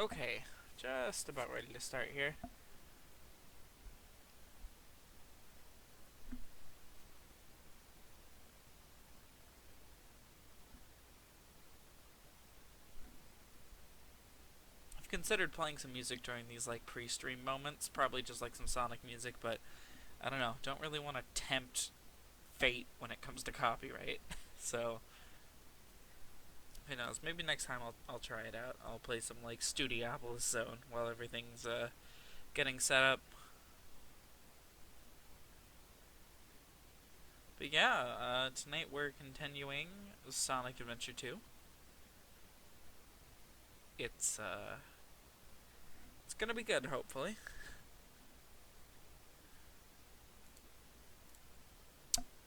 Okay, just about ready to start here. I've considered playing some music during these like pre-stream moments, probably just like some Sonic music, but I don't know, don't really want to tempt fate when it comes to copyright. So, who knows, maybe next time I'll try it out. I'll play some like Studiopolis Zone while everything's getting set up. But yeah, tonight we're continuing Sonic Adventure 2. It's gonna be good, hopefully.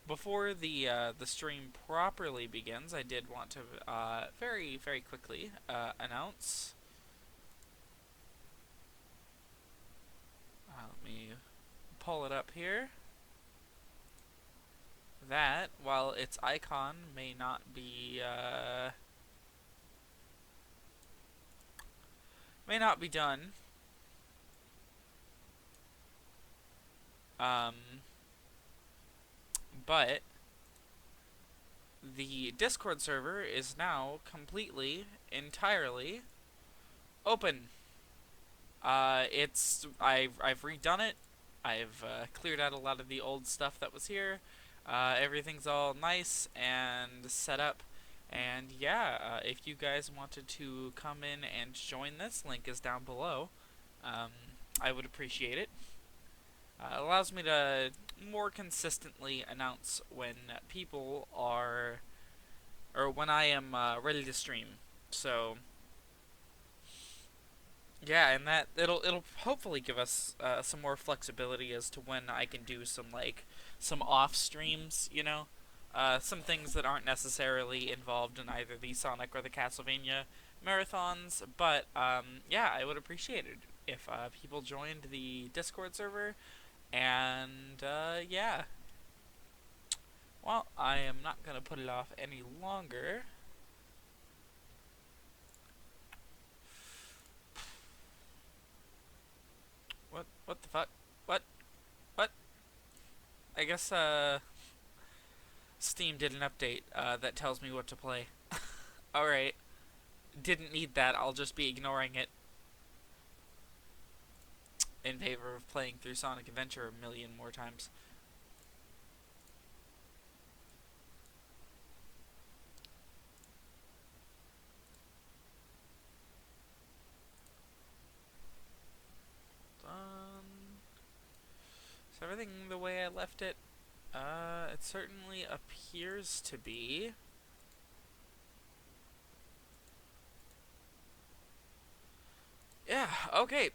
Before the stream properly begins, I did want to very quickly announce. Let me pull it up here. That while its icon may not be done, but the Discord server is now completely, entirely open. I've redone it. I've cleared out a lot of the old stuff that was here. Everything's all nice and set up. And yeah, if you guys wanted to come in and join this, link is down below. I would appreciate it. It allows me to more consistently announce when people are, or when I am ready to stream. So yeah, and that it'll hopefully give us some more flexibility as to when I can do some off streams, some things that aren't necessarily involved in either the Sonic or the Castlevania marathons. But yeah, I would appreciate it if people joined the Discord server. And yeah, well, I am not gonna put it off any longer. What the fuck? What? I guess Steam did an update that tells me what to play. Alright. Didn't need that, I'll just be ignoring it in favor of playing through Sonic Adventure a million more times. Is everything the way I left it? It certainly appears to be. Yeah, okay.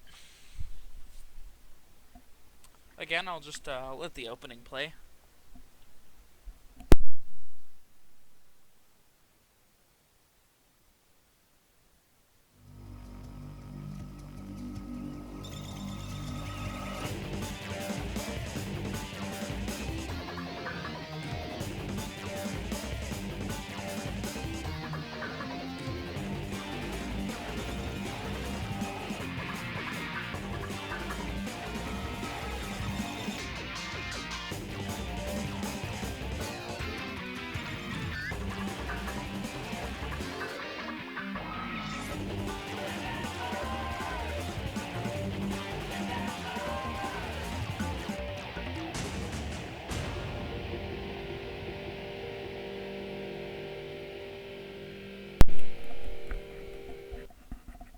Again, I'll just let the opening play.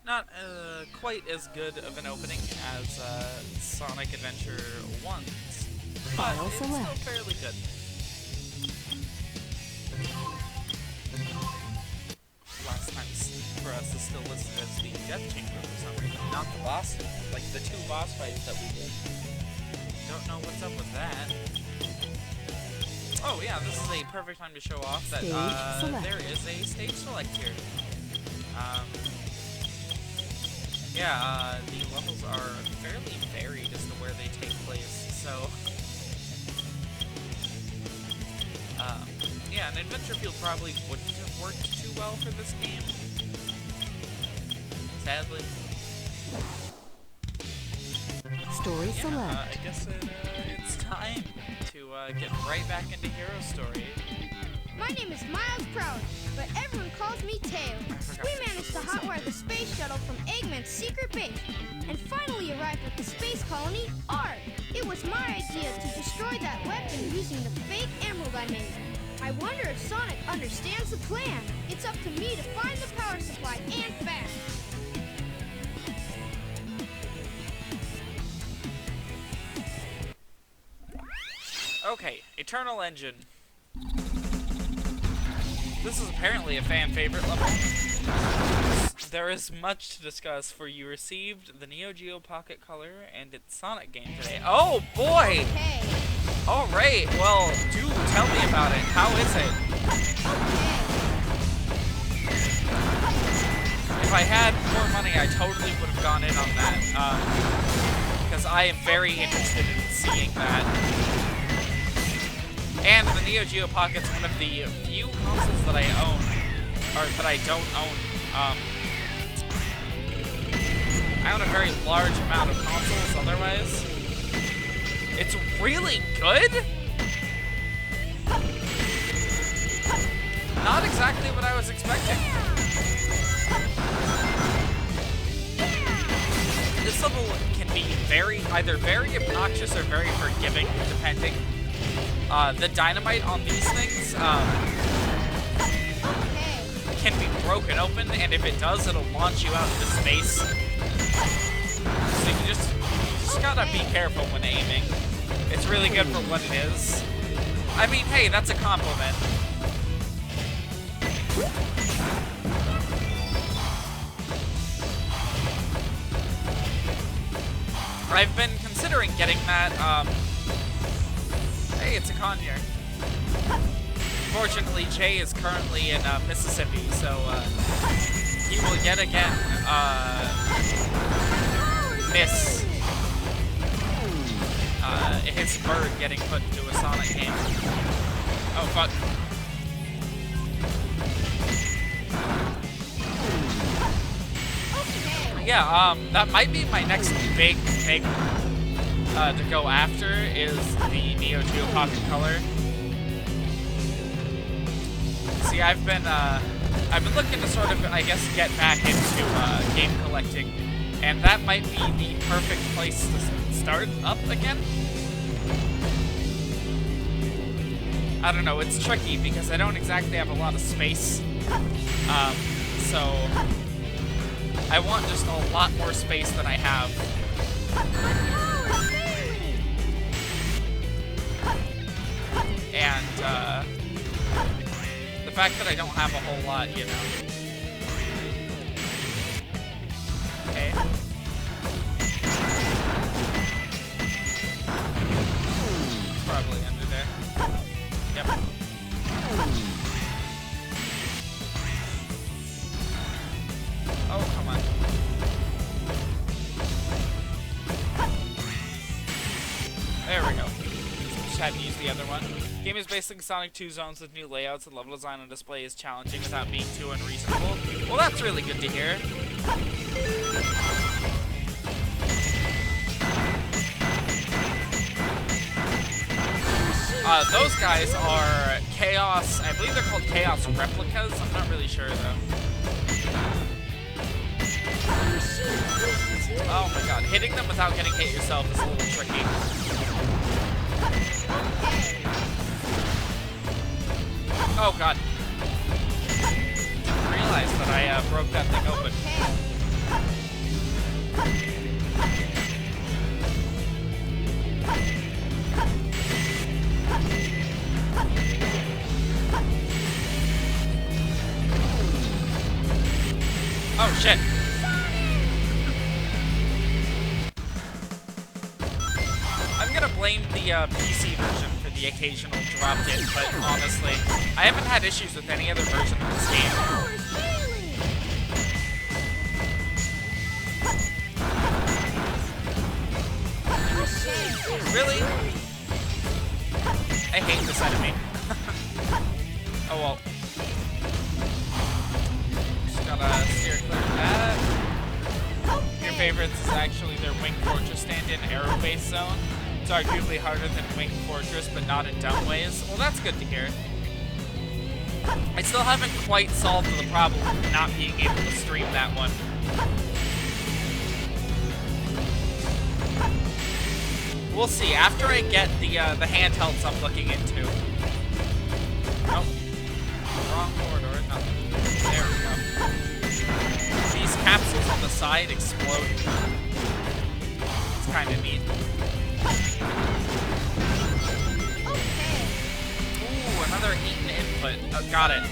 Not quite as good of an opening as Sonic Adventure 1's, but it's still fairly good. Last time for us is still listed as the Death Chamber for some reason, not the boss, like the two boss fights that we did. Don't know what's up with that. Oh yeah, this is a perfect time to show off that there is a stage select here. Yeah, the levels are fairly varied as to where they take place, so yeah, an adventure field probably wouldn't have worked too well for this game, sadly. Story Select. I guess it's time to get right back into Hero Story. My name is Miles Proud, but everyone calls me Tail. We managed to hotwire the space shuttle from Eggman's secret base and finally arrived at the space colony, Ark. It was my idea to destroy that weapon using the fake emerald I made. I wonder if Sonic understands the plan. It's up to me to find the power supply and fast. Okay, Eternal Engine. This is apparently a fan favorite level. There is much to discuss, for you received the Neo Geo Pocket Color and its Sonic game today. Oh boy! Okay. Alright, well, do tell me about it. How is it? If I had more money, I totally would have gone in on that. Because I am very interested in seeing that. And the Neo Geo Pocket's one of the few consoles that I own, or that I don't own. I own a very large amount of consoles otherwise. It's really good? Not exactly what I was expecting. This level can be either very obnoxious or very forgiving, depending. The dynamite on these things can be broken open, and if it does, it'll launch you out into space. So you just gotta be careful when aiming. It's really good for what it is. I mean, hey, that's a compliment. I've been considering getting that, hey, it's a conure. Fortunately, Jay is currently in Mississippi, so he will yet again miss his bird getting put into a Sonic game. Oh, fuck. Yeah, that might be my next big thing to go after, is the Neo Geo Pocket Color. See, I've been looking to sort of, I guess, get back into game collecting, and that might be the perfect place to start up again. I don't know, it's tricky because I don't exactly have a lot of space, so I want just a lot more space than I have. And, the fact that I don't have a whole lot, you know. Okay. Probably under there. Yep. Oh, come on. There we go. Just had to use the other one. Game is basically Sonic 2 zones with new layouts, and level design on display is challenging without being too unreasonable. Well, that's really good to hear. Those guys are Chaos, I believe they're called Chaos Replicas. I'm not really sure, though. Oh my god, hitting them without getting hit yourself is a little tricky. Oh god. Didn't realize that I broke that thing open. Oh shit. I'm gonna blame the PC version for the occasional dropped in, but honestly, I haven't had issues with any other version of this game. Really? I hate this enemy. Oh well. Just gotta steer clear of that. You're favorites is actually their Wing Fortress stand-in Aero Base Zone. It's arguably harder than Wing Fortress, but not in dumb ways. Well, that's good to hear. I still haven't quite solved the problem of not being able to stream that one. We'll see. After I get the handhelds I'm looking into. Nope. Wrong corridor. Nothing. There we go. These capsules on the side explode. It's kind of neat. Okay. Ooh, another Eaton input. Oh, got it.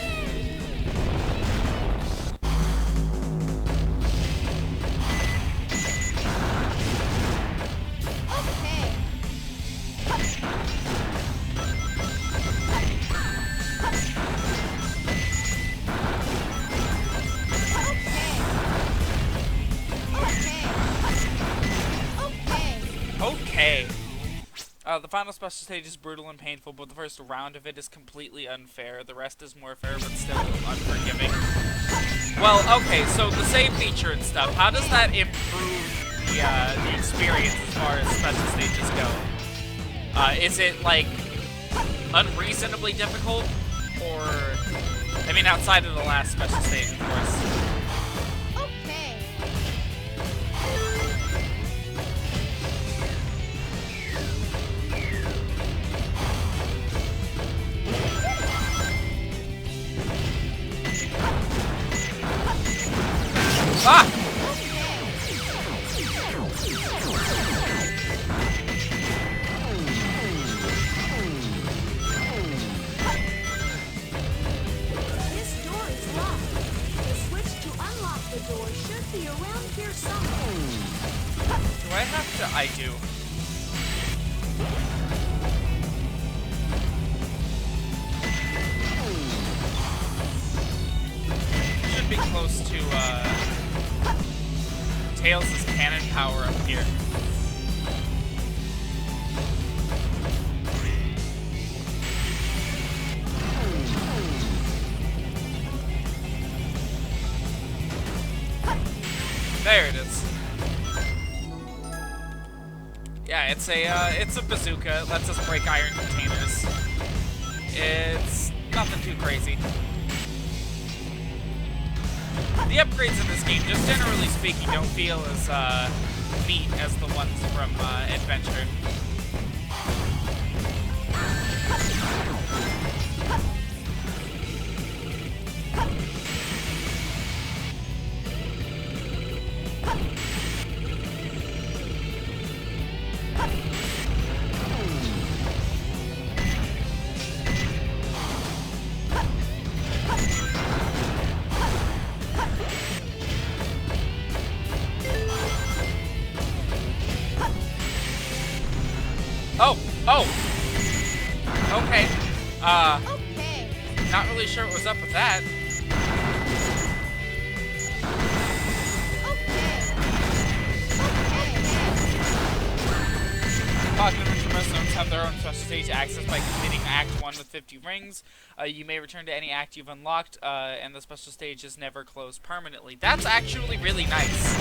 Okay. The final special stage is brutal and painful, but the first round of it is completely unfair. The rest is more fair, but still unforgiving. Well, okay, so the save feature and stuff, how does that improve the experience as far as special stages go? Is it, like, unreasonably difficult? Or, I mean, outside of the last special stage, of course. Ah! This door is locked. The switch to unlock the door should be around here somewhere. Do I have to? I do. Should be close to, Tails' cannon power up here. There it is. Yeah, it's a bazooka. It lets us break iron containers. It's nothing too crazy. The upgrades in this game, just generally speaking, don't feel as neat as the ones from Adventure. Oh! Okay. Okay. Not really sure what was up with that. Pocket Adventure most zones have their own special stage access by completing Act 1 with 50 rings. You may return to any act you've unlocked, and the special stage is never closed permanently. That's actually really nice.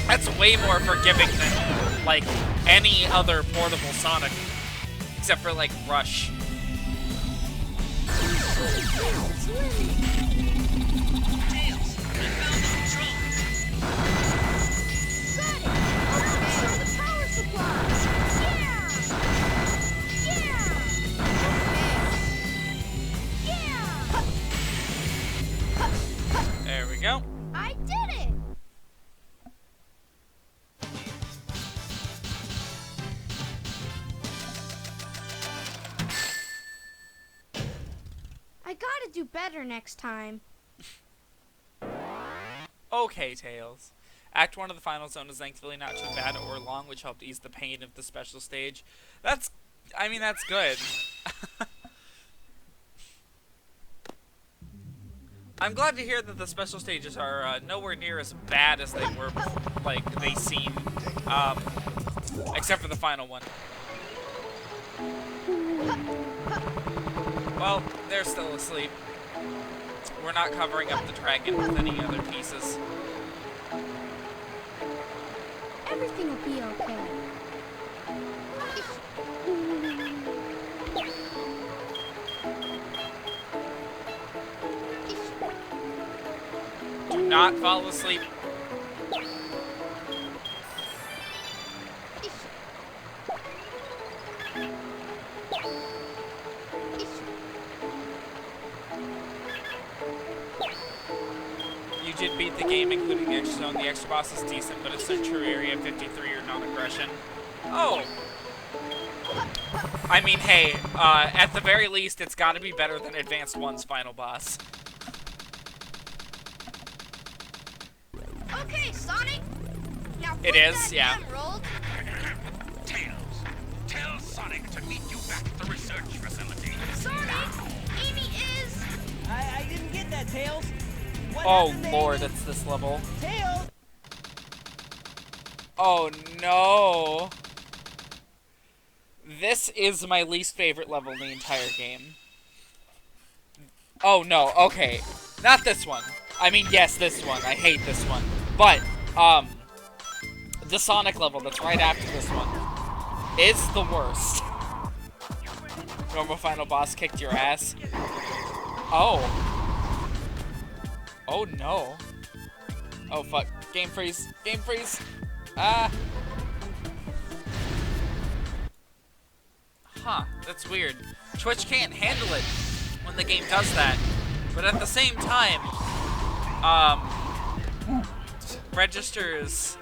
That's way more forgiving than, like, any other portable Sonic. Except for, like, Rush. There we go. I did it! I gotta do better next time. Okay, Tails. Act 1 of the final zone is thankfully not too bad or long, which helped ease the pain of the special stage. That's good. I'm glad to hear that the special stages are nowhere near as bad as they were, like, they seem. Except for the final one. Well, they're still asleep. We're not covering up the dragon with any other pieces. not fall asleep. You did beat the game, including the extra zone. The extra boss is decent, but it's a true area 53 or non-aggression. Oh! I mean, hey, at the very least, it's gotta be better than Advanced 1's final boss. Okay, Sonic. Now It is, yeah. Tails, tell Sonic to meet you back at the research facility. Sonic, Amy is. I didn't get that, Tails. What Oh happened, lord, Amy? it's this level. Tails! Oh no. This is my least favorite level in the entire game. Oh no, okay. Not this one. I mean, yes, this one. I hate this one. But, the Sonic level that's right after this one is the worst. Normal final boss kicked your ass. Oh. Oh no. Oh fuck. Game freeze. Game freeze. Ah. Huh, that's weird. Twitch can't handle it when the game does that. But at the same time, registers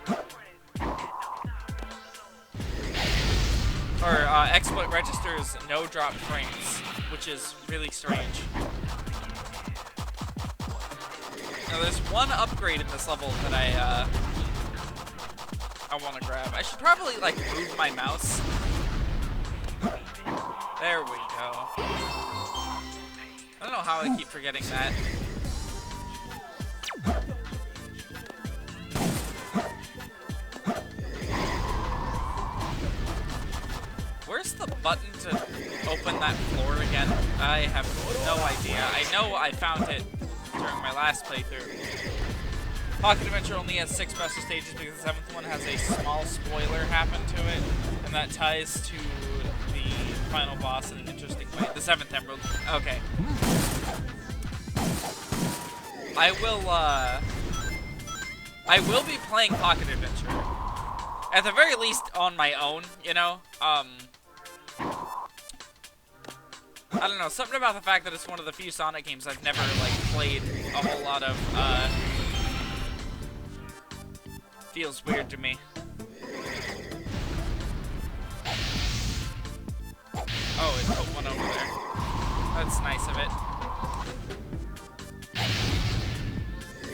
or exploit registers no drop frames, which is really strange. Now there's one upgrade in this level that I want to grab. I should probably like move my mouse. There we go. I don't know how I keep forgetting that. Where's the button to open that floor again? I have no idea. I know I found it during my last playthrough. Pocket Adventure only has 6 special stages because the 7th one has a small spoiler happen to it, and that ties to the final boss in an interesting way. The 7th Emerald. Okay. I will be playing Pocket Adventure. At the very least on my own, you know? I don't know, something about the fact that it's one of the few Sonic games I've never, like, played a whole lot of, feels weird to me. Oh, it put one over there. That's nice of it.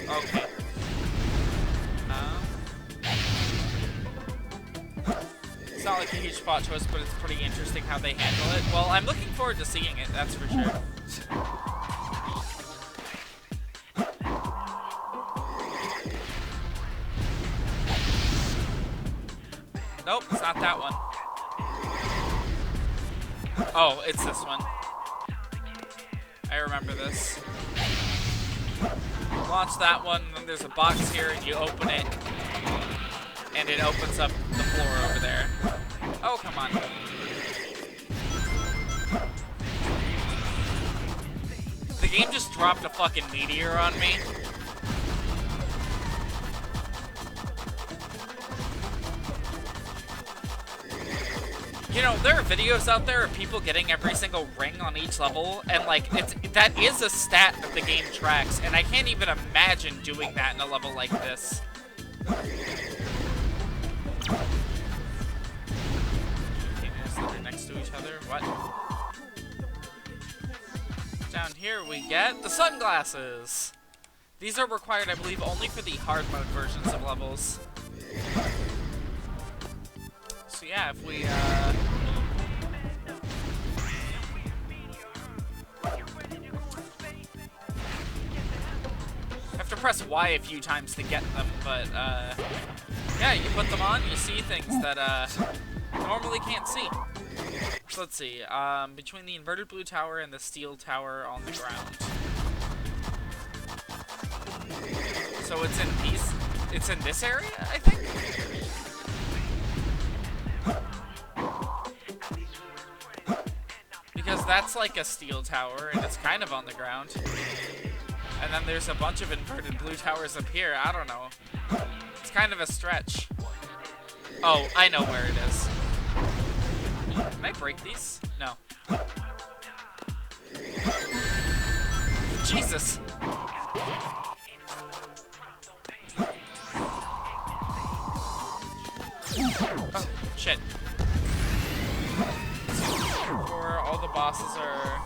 Okay. It's not like a huge plot twist, but it's pretty interesting how they handle it. Well, I'm looking forward to seeing it, that's for sure. Nope, it's not that one. Oh, it's this one. I remember this. Launch that one, then there's a box here, and you open it, and it opens up the floor over there. Oh, come on. The game just dropped a fucking meteor on me. You know, there are videos out there of people getting every single ring on each level, and like, that is a stat that the game tracks, and I can't even imagine doing that in a level like this. Containers that are next to each other, what? Down here we get the sunglasses! These are required, I believe, only for the hard mode versions of levels. So yeah, if we, have to press Y a few times to get them, but, yeah, you put them on, you see things that, normally can't see. So let's see, between the inverted blue tower and the steel tower on the ground. So it's in this area, I think? Because that's like a steel tower, and it's kind of on the ground. And then there's a bunch of inverted blue towers up here. I don't know. It's kind of a stretch. Oh, I know where it is. Can I break these? No. Jesus. Oh, shit. For all the bosses are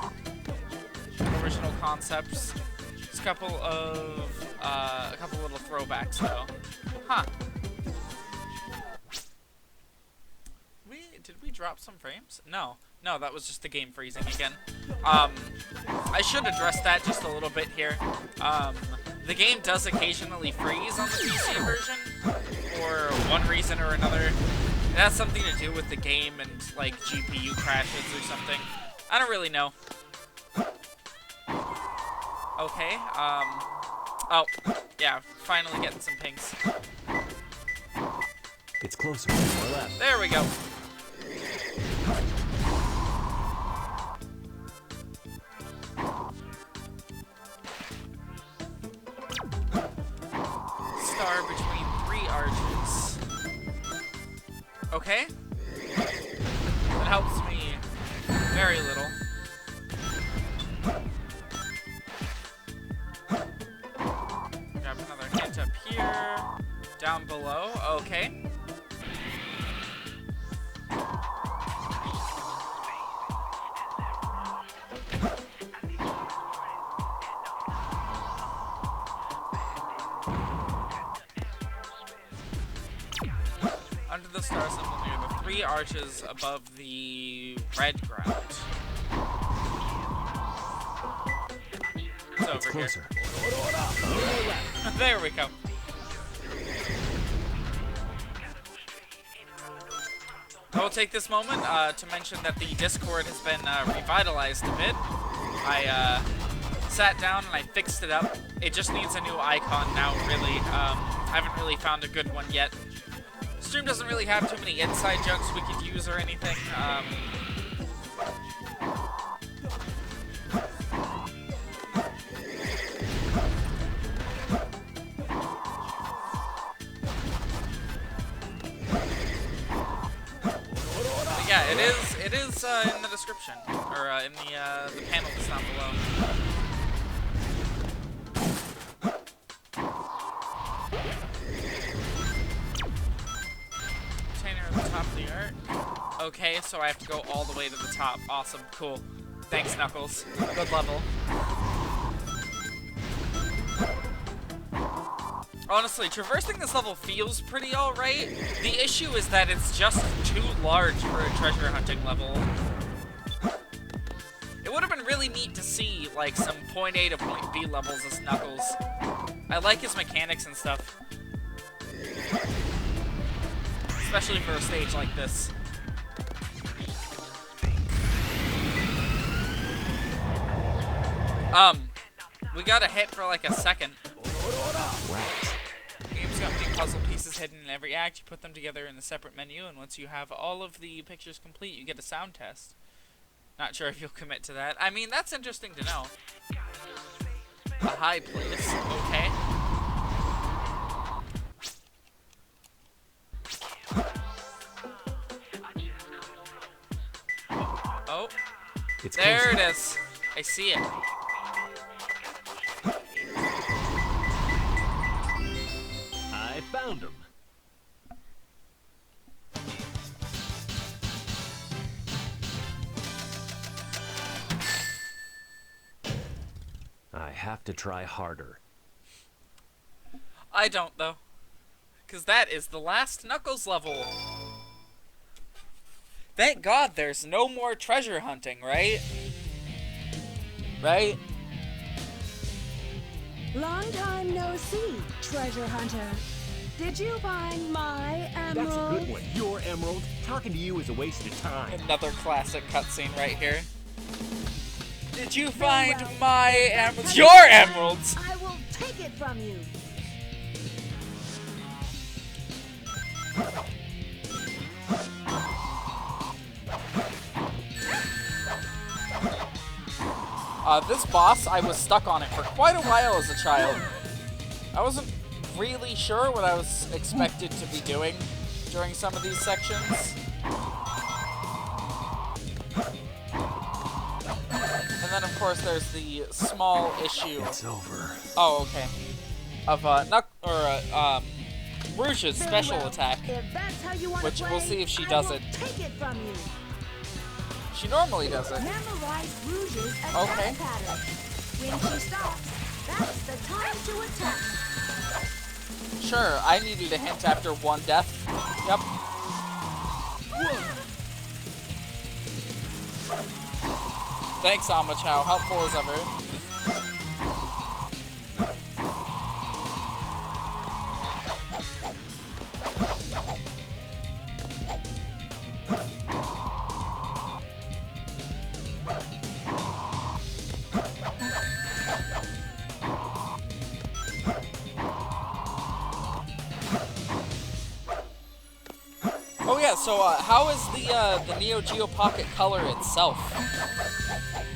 original concepts. Just a couple little throwbacks though. Huh. Did we drop some frames? No. No, that was just the game freezing again. I should address that just a little bit here. The game does occasionally freeze on the PC version for one reason or another. It has something to do with the game and like GPU crashes or something. I don't really know. Okay, oh, yeah, finally getting some pinks. It's closer, more left. There we go. Star between 3 arches. Okay. That helps me very little. Grab another hint up here. Down below. Okay. Under the star symbol near the 3 arches above the red ground. It's over Closer. here. There we go. I will take this moment to mention that the Discord has been revitalized a bit. I sat down and I fixed it up. It just needs a new icon now, really. I haven't really found a good one yet. Stream doesn't really have too many inside jokes we could use or anything. But yeah, it is in the description or in the panel that's down below. Top of the art. Okay, so I have to go all the way to the top. Awesome, cool. Thanks, Knuckles. Good level. Honestly, traversing this level feels pretty alright. The issue is that it's just too large for a treasure hunting level. It would have been really neat to see, like, some point A to point B levels as Knuckles. I like his mechanics and stuff. Especially for a stage like this. We got a hit for like a second. The game's got many puzzle pieces hidden in every act. You put them together in a separate menu, and once you have all of the pictures complete, you get a sound test. Not sure if you'll commit to that. I mean, that's interesting to know. A high place. Okay. Oh, It's there closer. it is. I see it. I found him. I have to try harder. I don't, though. Because that is the last Knuckles level. Thank God there's no more treasure hunting, right? Right? Long time no see, treasure hunter. Did you find my emerald? That's a good one. Your emerald. Talking to you is a waste of time. Another classic cutscene right here. Did you find my emeralds? Your emeralds! I will take it from you. This boss, I was stuck on it for quite a while as a child. I wasn't really sure what I was expected to be doing during some of these sections. And then, of course, there's the small issue. It's over. Oh, okay. Of Rouge's special attack, If that's how you want which to we'll play, see if she I does will it. Take it from you. She normally does it. Memorize Rouge's attack Okay. pattern. When she stops, that's the time to attack. Sure, I needed a hint after one death. Yep. Thanks, Amachow. Helpful as ever. Oh yeah, so how is the Neo Geo Pocket Color itself?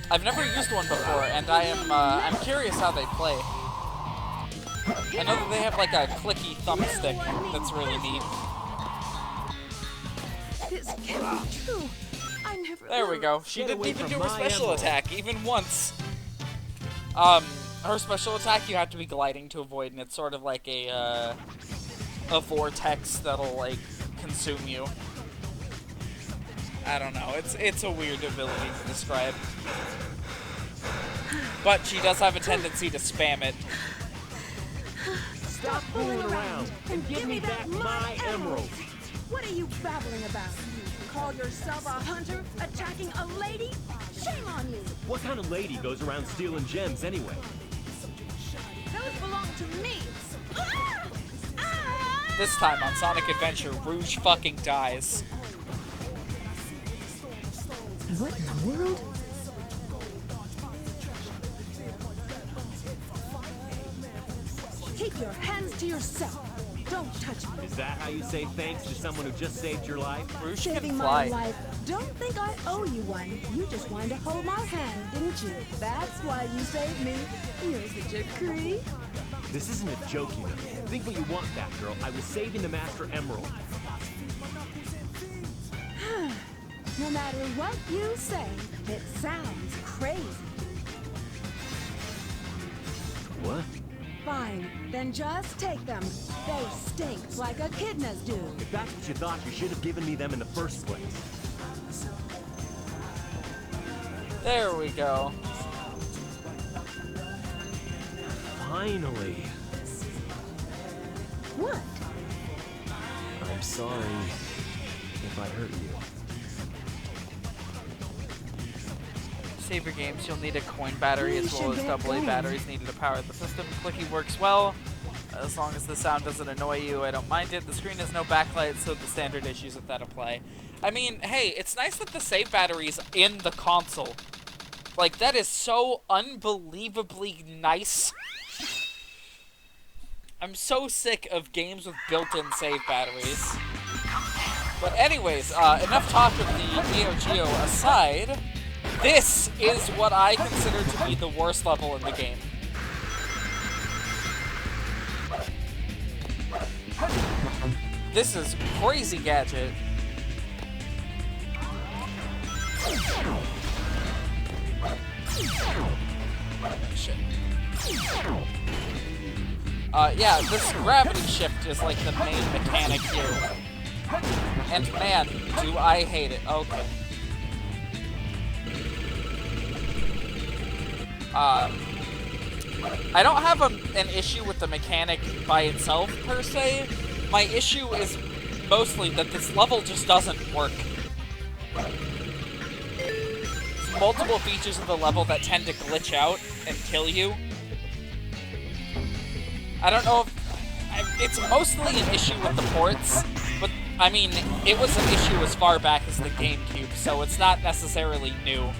I've never used one before, and I'm curious how they play. I know that they have like a clicky thumbstick that's really neat. This can't be true. I never. There we go. She Get didn't away even from do her my special emerald. attack, even once. Her special attack you have to be gliding to avoid, and it's sort of like a vortex that'll like consume you. I don't know. It's a weird ability to describe. But she does have a tendency to spam it. Stop fooling around and give me back my emerald. What are you babbling about? Call yourself a hunter attacking a lady? Shame on you. What kind of lady goes around stealing gems anyway? Those belong to me. Ah! Ah! This time on Sonic Adventure, Rouge fucking dies. What in the world? Keep your hands to yourself. Don't touch me. Is that how you say thanks to someone who just saved your life? Rouge can Saving fly. my life. Don't think I owe you one. You just wanted to hold my hand, didn't you? That's why you saved me. You're such a creep. This isn't a joke, you know. Think what you want, Batgirl. I was saving the Master Emerald. No matter what you say, it sounds crazy. What? Fine, then just take them. They stink like echidnas do. If that's what you thought, you should have given me them in the first place. There we go. Finally. What? I'm sorry if I hurt you. Save your games, you'll need a coin battery as well as should get AA going. batteries needed to power the system. Clicky works well. As long as the sound doesn't annoy you, I don't mind it. The screen has no backlight, so the standard issues with that apply. I mean, hey, it's nice that the save battery's in the console. Like, that is so unbelievably nice. I'm so sick of games with built-in save batteries. But anyways, enough talk of the Neo Geo aside. This is what I consider to be the worst level in the game. This is Crazy Gadget. Shit. Yeah, this gravity shift is like the main mechanic here. And man, do I hate it. Okay. I don't have an issue with the mechanic by itself, per se. My issue is mostly that this level just doesn't work. There's multiple features of the level that tend to glitch out and kill you. I don't know if... It's mostly an issue with the ports, but, I mean, it was an issue as far back as the GameCube, so it's not necessarily new.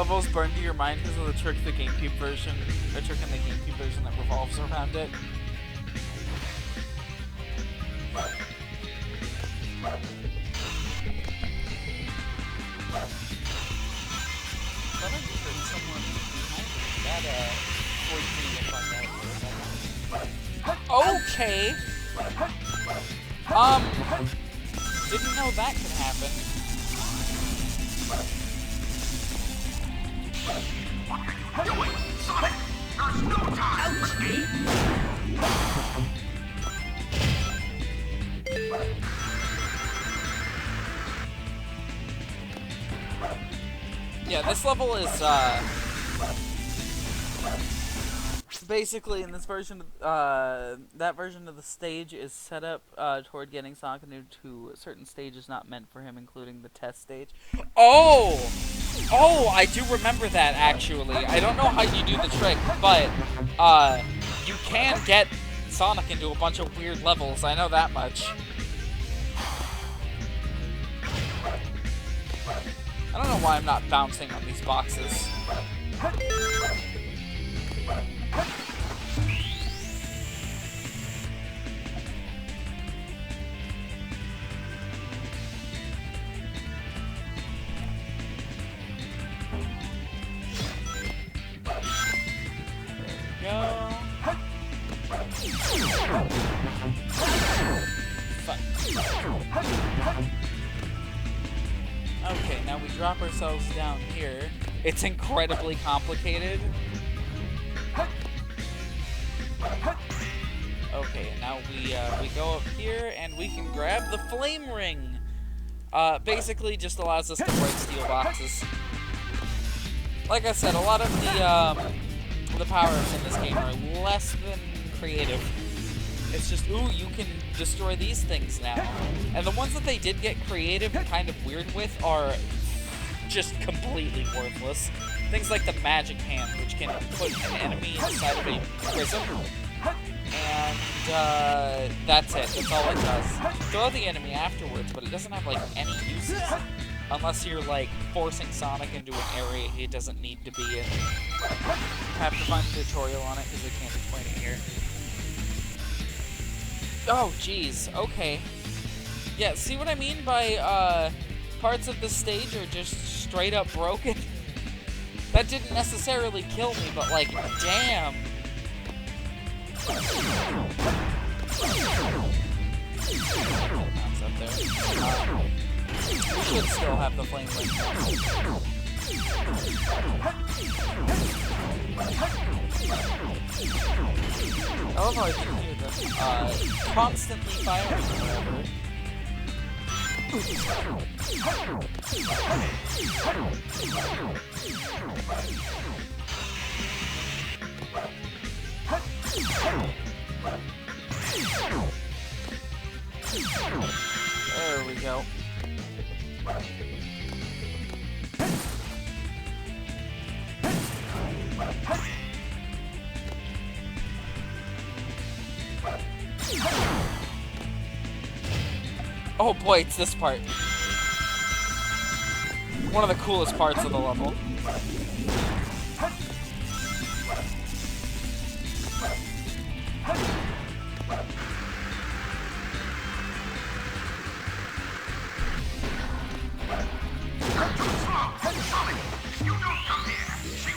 levels burned to your mind because of the trick in the GameCube version that revolves around it. Okay. Didn't know that could happen. What are you doing, Sonic? There's no time to escape. Yeah, this level is, basically in this version, that version of the stage is set up, toward getting Sonic to certain stages not meant for him, including the test stage. Oh! Oh, I do remember that, actually. I don't know how you do the trick, but, you can get Sonic into a bunch of weird levels, I know that much. I don't know why I'm not bouncing on these boxes. Okay, now we drop ourselves down here. It's incredibly complicated. Okay, now we go up here and we can grab the flame ring. Basically just allows us to break steel boxes. Like I said, a lot of the power-ups in this game are less than creative. It's just, ooh, you can destroy these things now. And the ones that they did get creative and kind of weird with are just completely worthless. Things like the magic hand, which can put an enemy inside of a prism. And that's it. That's all it does. Throw the enemy afterwards, but it doesn't have, like, any uses. Unless you're, like, forcing Sonic into an area he doesn't need to be in. Have to find a tutorial on it, because I can't explain it here. Oh, jeez. Okay. Yeah, see what I mean by, parts of this stage are just straight up broken? That didn't necessarily kill me, but, like, damn. That's up there. We should still have the flame ring. I love how I can hear them constantly firing wherever. There we go. Oh boy, it's this part. One of the coolest parts of the level.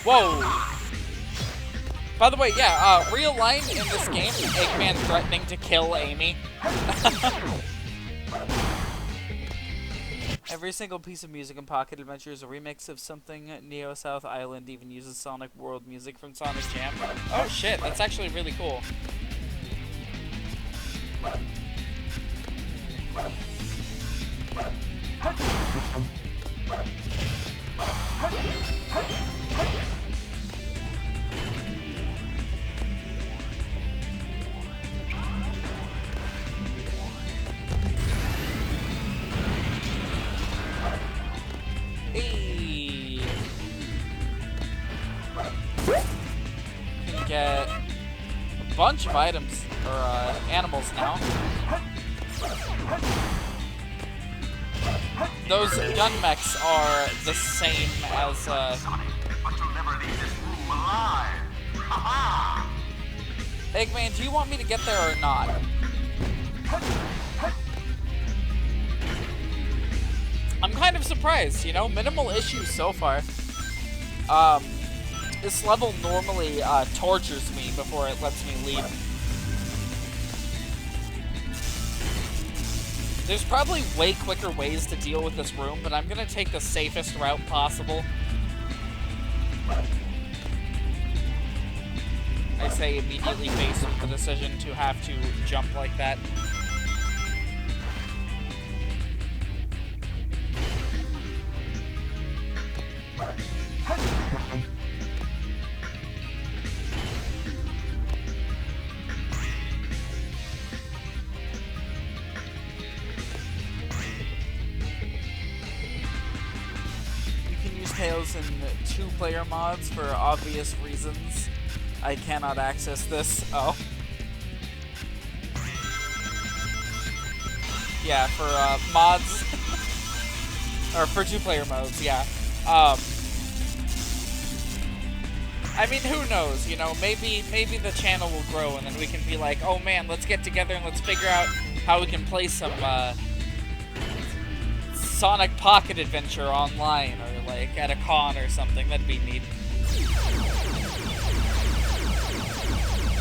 Whoa! By the way, yeah, real line in this game, Eggman threatening to kill Amy. Every single piece of music in Pocket Adventure is a remix of something. Neo South Island even uses Sonic World music from Sonic Jam. Oh shit, that's actually really cool. Hey. Can get a bunch of items, or animals now. Those gun mechs are the same as alive. Ha-ha! Eggman, do you want me to get there or not? I'm kind of surprised, you know? Minimal issues so far. This level normally tortures me before it lets me leave. There's probably way quicker ways to deal with this room, but I'm gonna take the safest route possible. I say immediately faced with the decision to have to jump like that. You can use Tails in 2-player mods for obvious reasons. I cannot access this. Oh. Yeah, for mods. Or for 2-player modes, yeah. I mean, who knows, you know, maybe the channel will grow and then we can be like, oh man, let's get together and let's figure out how we can play some, Sonic Pocket Adventure online, or like at a con or something. That'd be neat.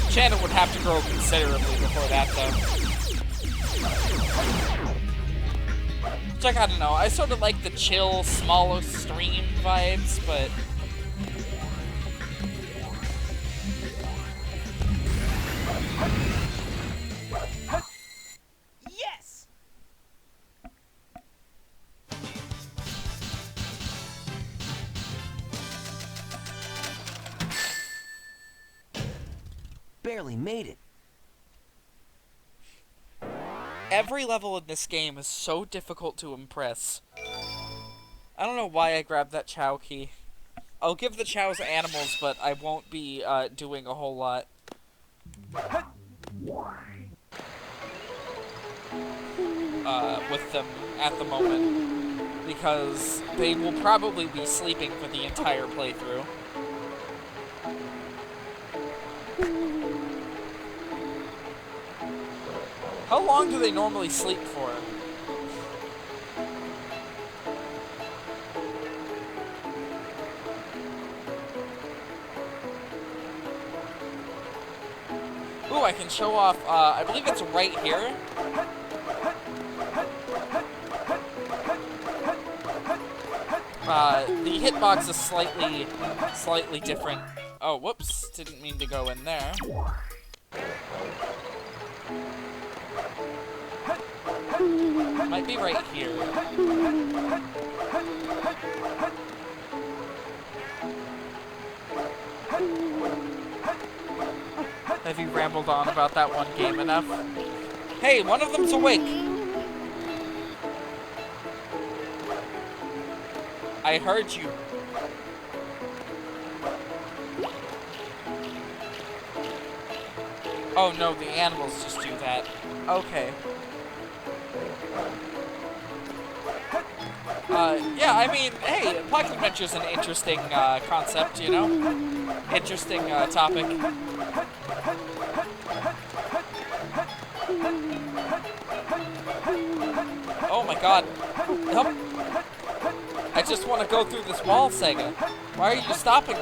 Channel would have to grow considerably before that, though. Which, like, I don't know. I sort of like the chill, smaller stream vibes, but... Yes! Barely made it. Every level in this game is so difficult to impress. I don't know why I grabbed that Chow key. I'll give the Chows animals, but I won't be doing a whole lot. With them at the moment. Because they will probably be sleeping for the entire playthrough. How long do they normally sleep for? Ooh, I can show off, I believe it's right here. The hitbox is slightly different. Oh, whoops, didn't mean to go in there. Might be right here. Have you rambled on about that one game enough? Hey, one of them's awake! I heard you. Oh no, the animals just do that. Okay. Yeah, I mean, hey, Pocket Adventure's an interesting, concept, you know? Interesting, topic. Oh my god. Help. I just want to go through this wall, Sega. Why are you stopping me?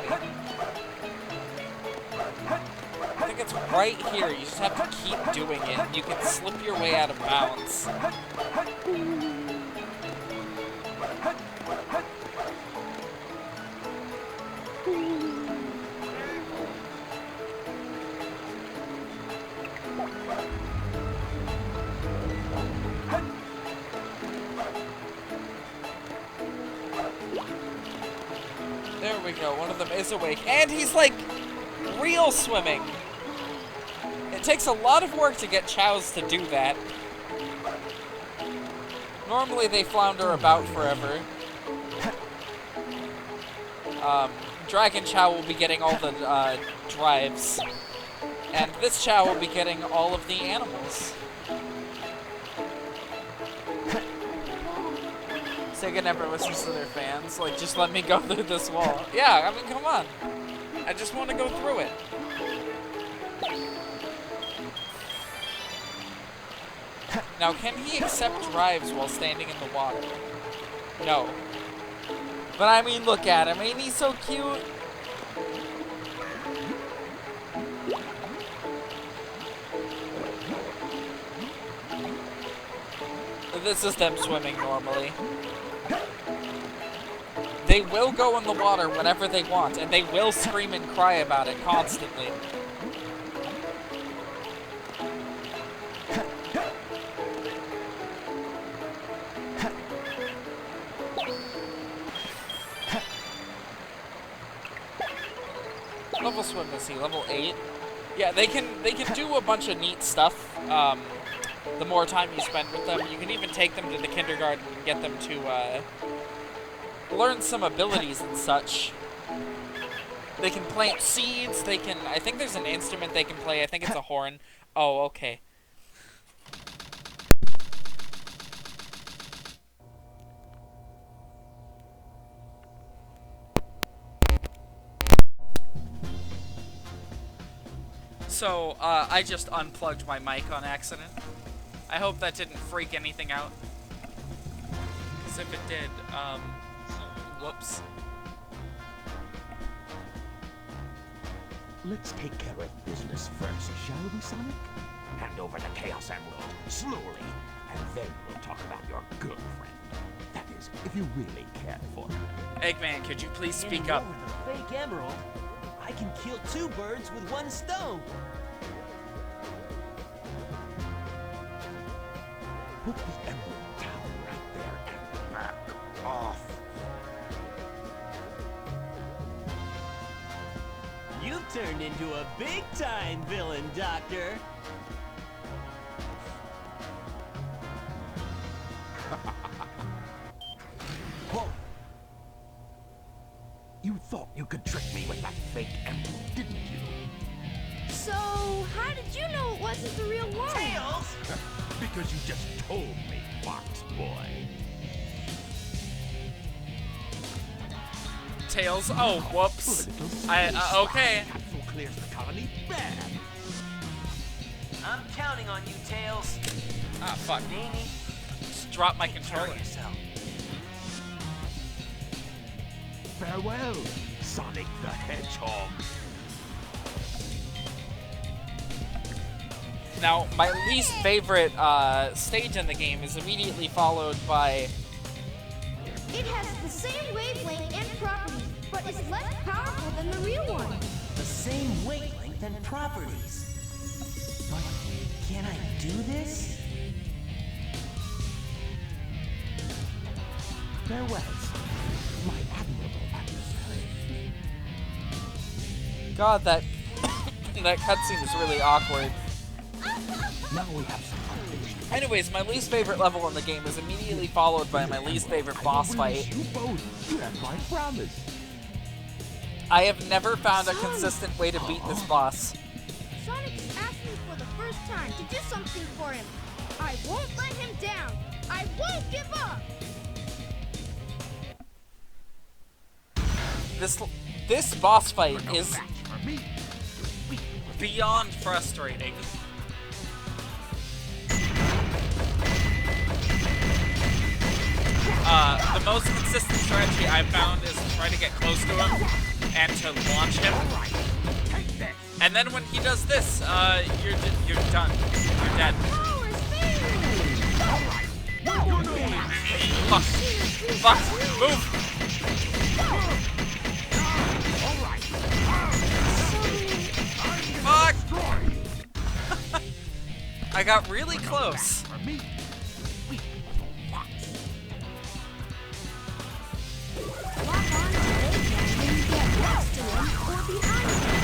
I think it's right here. You just have to keep doing it. You can slip your way out of bounds. There we go, one of them is awake. And he's like, real swimming. It takes a lot of work to get Chows to do that. Normally they flounder about forever. Dragon Chow will be getting all the drives. And this Chow will be getting all of the animals. Sega never listens to their fans. Like, just let me go through this wall. Yeah, I mean, come on. I just want to go through it. Now, can he accept drives while standing in the water? No. But I mean, look at him. Ain't he so cute? This is them swimming normally. They will go in the water whenever they want, and they will scream and cry about it constantly. Level swim is he? Level 8? Yeah, they can do a bunch of neat stuff. The more time you spend with them, you can even take them to the kindergarten and get them to learn some abilities and such. They can plant seeds. They can. I think there's an instrument they can play. I think it's a horn. Oh, okay. So, I just unplugged my mic on accident. I hope that didn't freak anything out. Because if it did, whoops. Let's take care of business first, shall we, Sonic? Hand over the Chaos Emerald, slowly, and then we'll talk about your girlfriend. That is, if you really care for her. Eggman, could you please speak Handing up? over the fake emerald, I can kill 2 birds with 1 stone. Put the emerald down right there and back off. You've turned into a big-time villain, Doctor. Whoa! You thought you could trick me with that fake emerald, didn't you? So, how did you know it wasn't the real one? Tails! Because you just told me, Fox Boy. Tails? Oh, whoops. Okay. Capsule clears the colony bad. I'm counting on you, Tails. Ah, fuck. Amy, Just drop my take care controller. of yourself. Farewell, Sonic the Hedgehog. Now, my least favorite stage in the game is immediately followed by... It has the same wavelength and properties, but is less powerful than the real one. The same wavelength and properties. But can I do this? Farewell, my admirable adversary. God, that that cutscene is really awkward. Now we have some unleashed. Anyways, my least favorite level in the game is immediately followed by my least favorite boss fight. You both. You have my promise. I have never found a consistent way to beat this boss. Sonic's asked me for the first time to do something for him. I won't let him down. I won't give up. This boss fight is Match for me. beyond frustrating. The most consistent strategy I've found is to try to get close to him and to launch him. And then when he does this, you're done. You're dead. Power speed. Fuck. Fuck. Move. Fuck. I got really close. For me. Lock on to Eggman when you get next to him or behind him.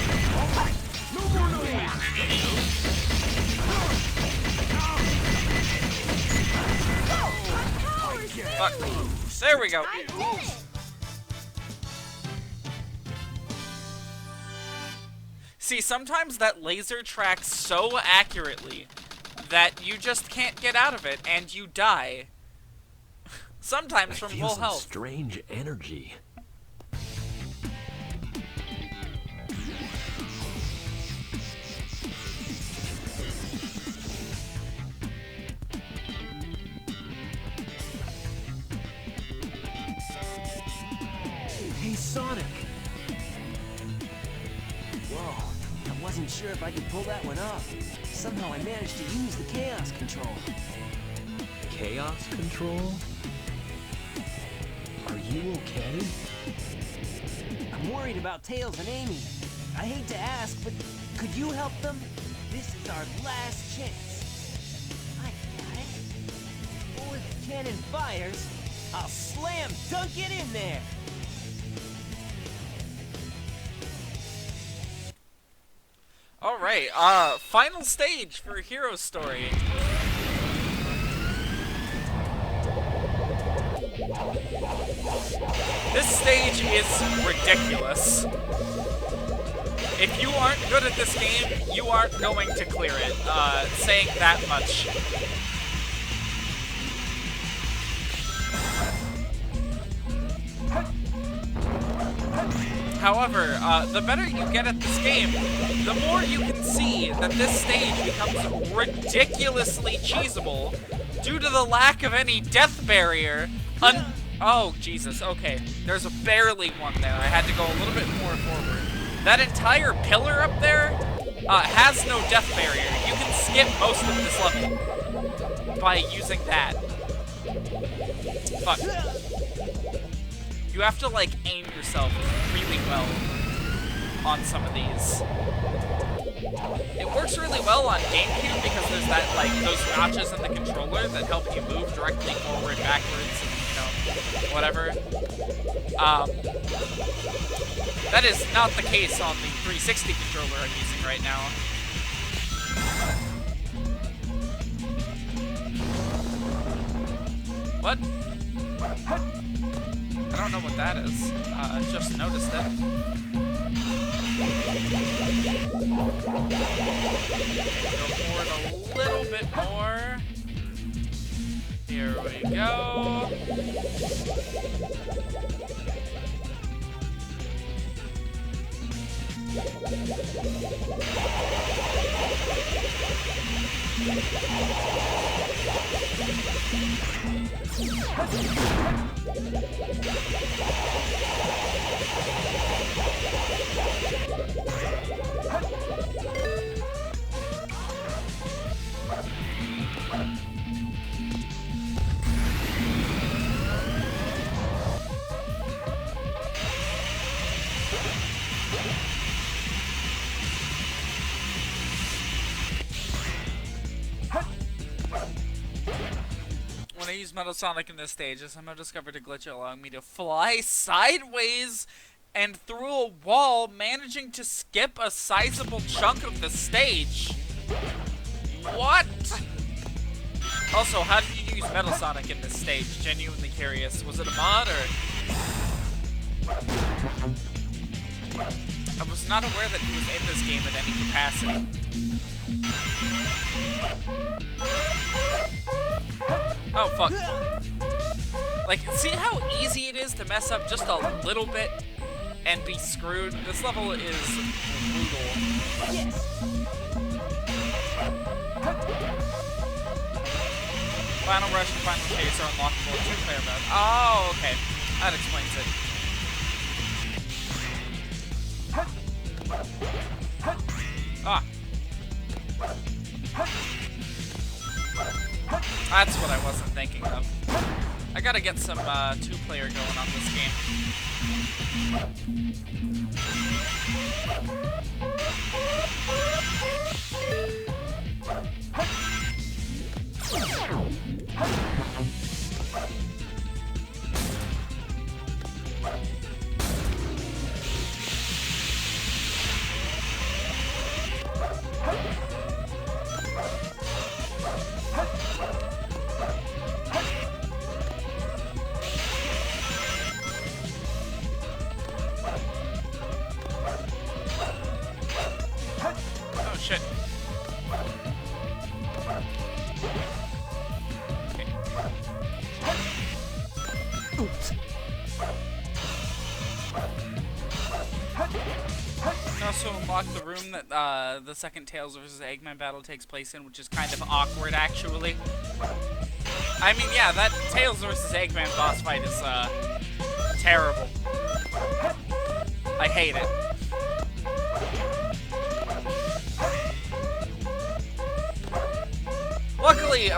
Power speed. Fuck. There we go. I did it. See, sometimes that laser tracks so accurately that you just can't get out of it and you die. Sometimes from full some health. strange energy. even sure if I could pull that one off. Somehow I managed to use the chaos control. Chaos control? Are you okay? I'm worried about Tails and Amy. I hate to ask, but could you help them? This is our last chance. I got it. Or if the cannon fires, I'll slam dunk it in there. Alright, final stage for Hero Story. This stage is ridiculous. If you aren't good at this game, you aren't going to clear it, saying that much. However, the better you get at this game, the more you can see that this stage becomes ridiculously cheesable due to the lack of any death barrier. Oh, Jesus, okay. There's barely one there. I had to go a little bit more forward. That entire pillar up there has no death barrier. You can skip most of this level by using that. Fuck. You have to, like, aim yourself really well on some of these. It works really well on GameCube because there's that, like, those notches in the controller that help you move directly forward, backwards, and, you know, whatever. That is not the case on the 360 controller I'm using right now. What? I don't know what that is. I just noticed it. Go forward a little bit more. Here we go. When I use Metal Sonic in this stage, I somehow discovered a glitch allowing me to fly sideways and through a wall, managing to skip a sizable chunk of the stage. What? Also, how did you use Metal Sonic in this stage? Genuinely curious. Was it a mod, or...? I was not aware that he was in this game in any capacity. Oh, fuck. Like, see how easy it is to mess up just a little bit and be screwed? This level is brutal. Yes. Final Rush and Final Chase are unlockable in two-player mode. Oh, okay. That explains it. Ah. That's what I wasn't thinking of. I gotta get some two-player going on this game. Oh shit. Okay. Oops. You can also unlock the room that the second Tails vs. Eggman battle takes place in, which is kind of awkward, actually. I mean, yeah, that Tails vs. Eggman boss fight is terrible. I hate it. Usually,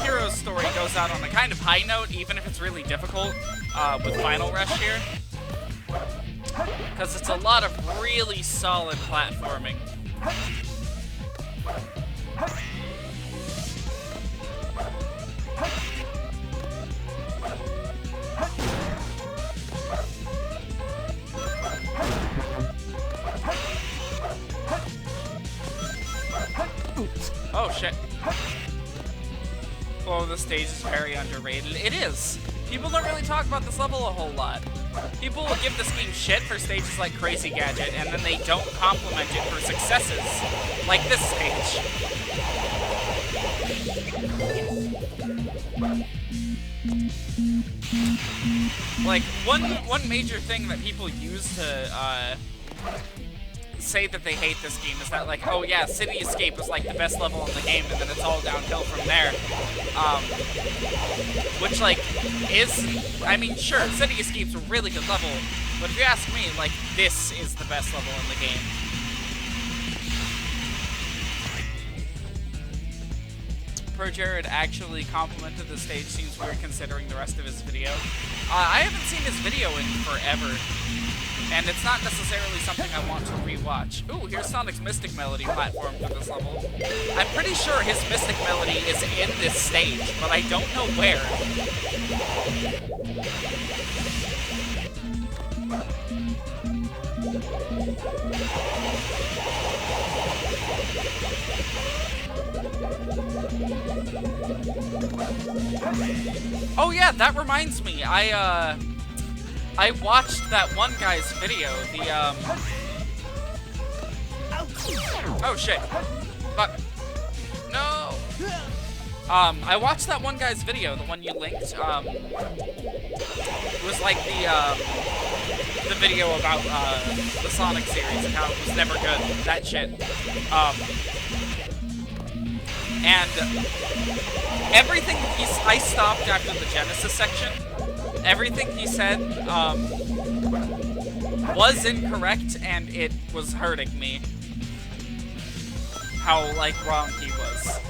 Hero's story goes out on a kind of high note, even if it's really difficult, with Final Rush here. Because it's a lot of really solid platforming. Oh shit. Well, the stage is very underrated. It is. People don't really talk about this level a whole lot. People will give this game shit for stages like Crazy Gadget, and then they don't compliment it for successes, like this stage. Like, one major thing that people use to, say that they hate this game is that, like, oh yeah, City Escape is like the best level in the game, and then it's all downhill from there. Which, like, is, I mean, sure, City Escape's a really good level, but if you ask me, like, this is the best level in the game. Pro Jared actually complimented the stage seems weird considering the rest of his video. I haven't seen his video in forever. And it's not necessarily something I want to rewatch. Ooh, here's Sonic's Mystic Melody platform for this level. I'm pretty sure his Mystic Melody is in this stage, but I don't know where. Oh yeah, that reminds me. I watched that one guy's video, the, oh shit. Fuck. No! I watched that one guy's video, the one you linked, it was like the video about, the Sonic series and how it was never good, that shit. And everything I stopped after the Genesis section. Everything he said was incorrect, and it was hurting me. How, like, wrong he was.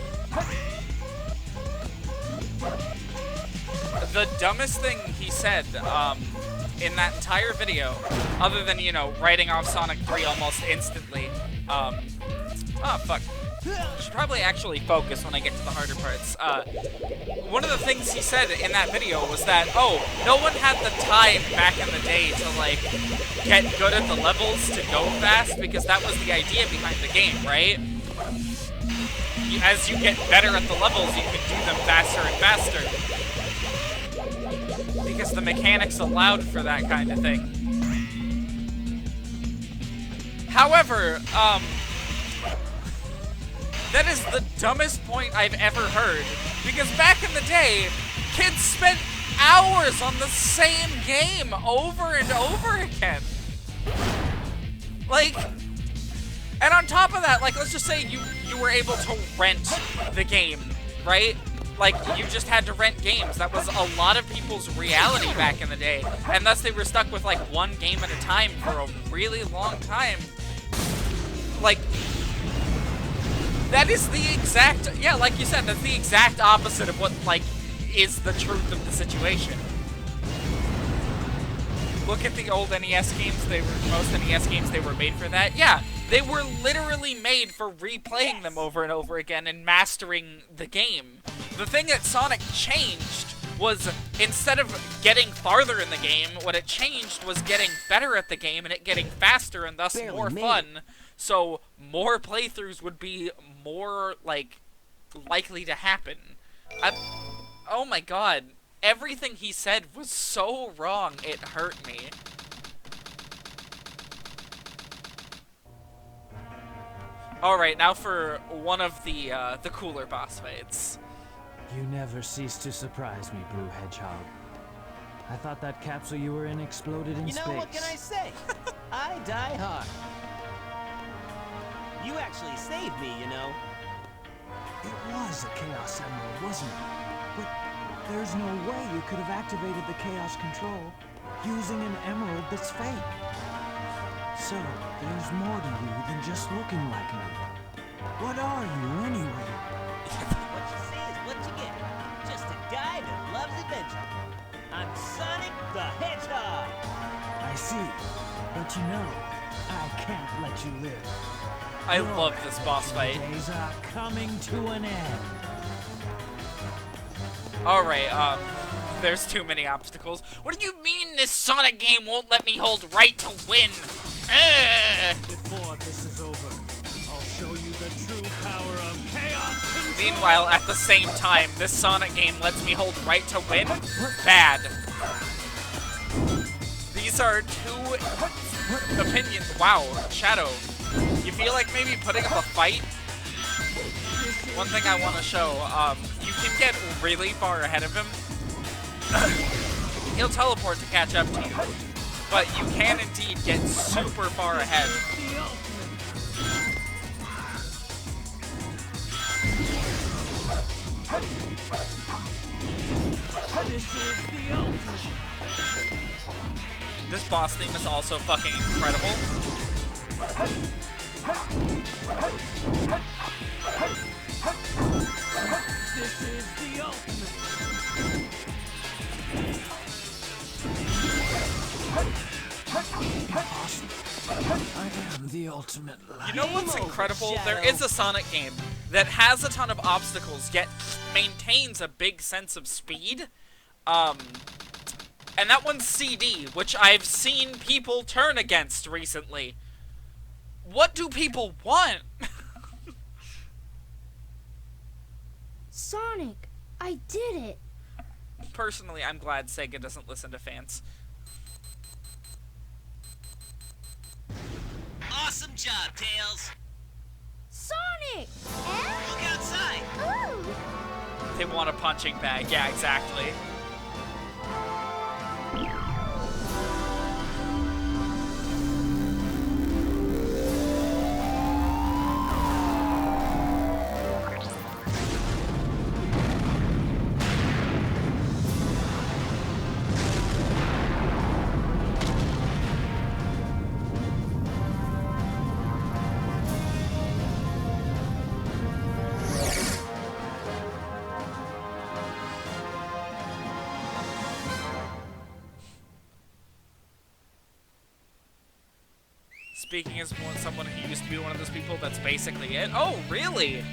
The dumbest thing he said in that entire video, other than, you know, writing off Sonic 3 almost instantly, oh, fuck. I should probably actually focus when I get to the harder parts. One of the things he said in that video was that, oh, no one had the time back in the day to, like, get good at the levels to go fast, because that was the idea behind the game, right? As you get better at the levels, you can do them faster and faster. Because the mechanics allowed for that kind of thing. However, that is the dumbest point I've ever heard. Because back in the day, kids spent hours on the same game over and over again. Like, and on top of that, like, let's just say you were able to rent the game, right? Like, you just had to rent games. That was a lot of people's reality back in the day. And thus they were stuck with, like, one game at a time for a really long time. Like, that is the exact, yeah, like you said, that's the exact opposite of what, like, is the truth of the situation. Look at the old NES games, most NES games, they were made for that. Yeah, they were literally made for replaying them over and over again and mastering the game. The thing that Sonic changed was, instead of getting farther in the game, what it changed was getting better at the game and it getting faster and thus more fun. So more playthroughs would be more, like, likely to happen. Oh my god. Everything he said was so wrong, it hurt me. Alright, now for one of the cooler boss fights. You never cease to surprise me, Blue Hedgehog. I thought that capsule you were in exploded in space. You know, what can I say? I die hard. You actually saved me, you know. It was a Chaos Emerald, wasn't it? But there's no way you could have activated the Chaos Control using an emerald that's fake. So, there's more to you than just looking like me. What are you, anyway? What you say is see. But you know, I can't let you live. I love this boss fight. Days are coming to an end. Alright, there's too many obstacles. What do you mean this Sonic game won't let me hold right to win? Before this is over, I'll show you the true power of chaos control. Meanwhile, at the same time, this Sonic game lets me hold right to win? Bad. These are two opinions. Wow, Shadow. You feel like maybe putting up a fight? One thing I want to show, you can get really far ahead of him. He'll teleport to catch up to you. But you can indeed get super far ahead. This boss theme is also fucking incredible. This is the ultimate. Awesome. I am the ultimate light. You know what's incredible? There is a Sonic game that has a ton of obstacles, yet maintains a big sense of speed. And that one's CD, which I've seen people turn against recently. What do people want? Sonic, I did it. Personally, I'm glad Sega doesn't listen to fans. Awesome job, Tails. Sonic! And? Look outside. Ooh! They want a punching bag. Yeah, exactly. Speaking as someone who used to be one of those people, that's basically it. Oh, really?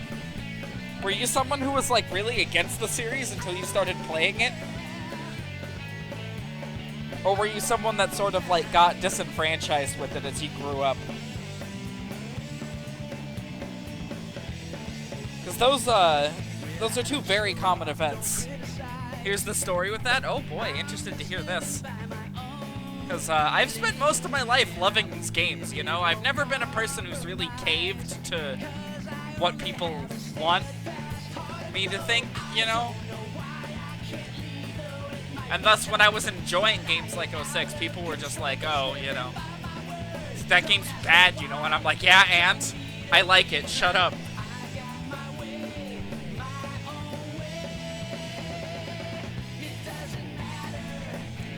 Were you someone who was, like, really against the series until you started playing it? Or were you someone that sort of, like, got disenfranchised with it as you grew up? Because those are two very common events. Here's the story with that. Oh boy, interested to hear this. Because I've spent most of my life loving these games, you know? I've never been a person who's really caved to what people want me to think, you know? And thus, when I was enjoying games like 06, people were just like, oh, you know, that game's bad, you know? And I'm like, yeah, and? I like it, shut up.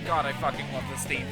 God, I fucking love this theme.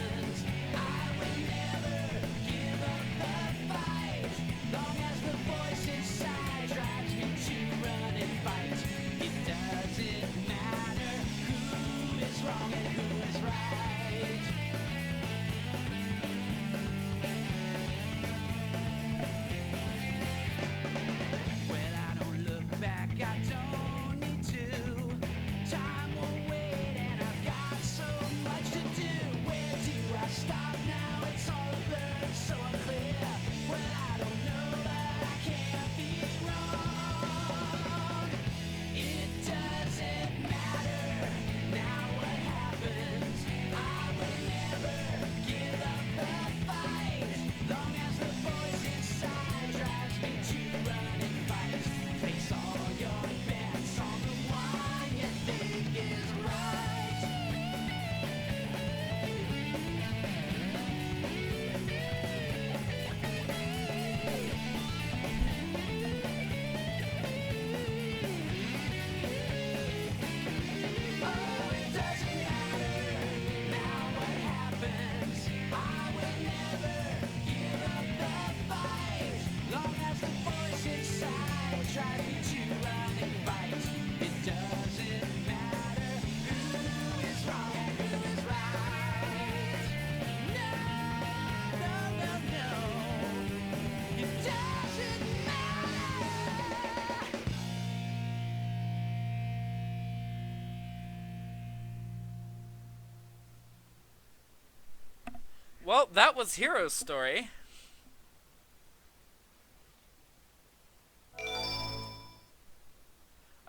well, that was Hero's story.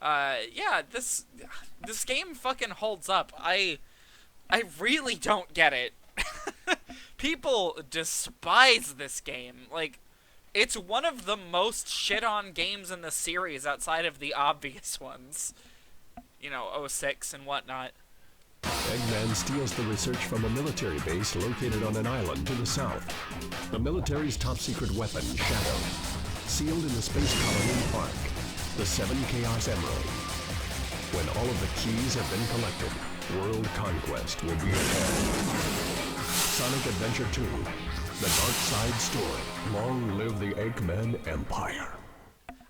Yeah, this game fucking holds up. I really don't get it. People despise this game. Like, it's one of the most shit-on games in the series outside of the obvious ones. You know, 06 and whatnot. Eggman steals the research from a military base located on an island to the south. The military's top-secret weapon, Shadow, sealed in the space colony Ark, the 7 Chaos Emerald. When all of the keys have been collected, world conquest will be at hand. Sonic Adventure 2, The Dark Side Story. Long live the Eggman Empire.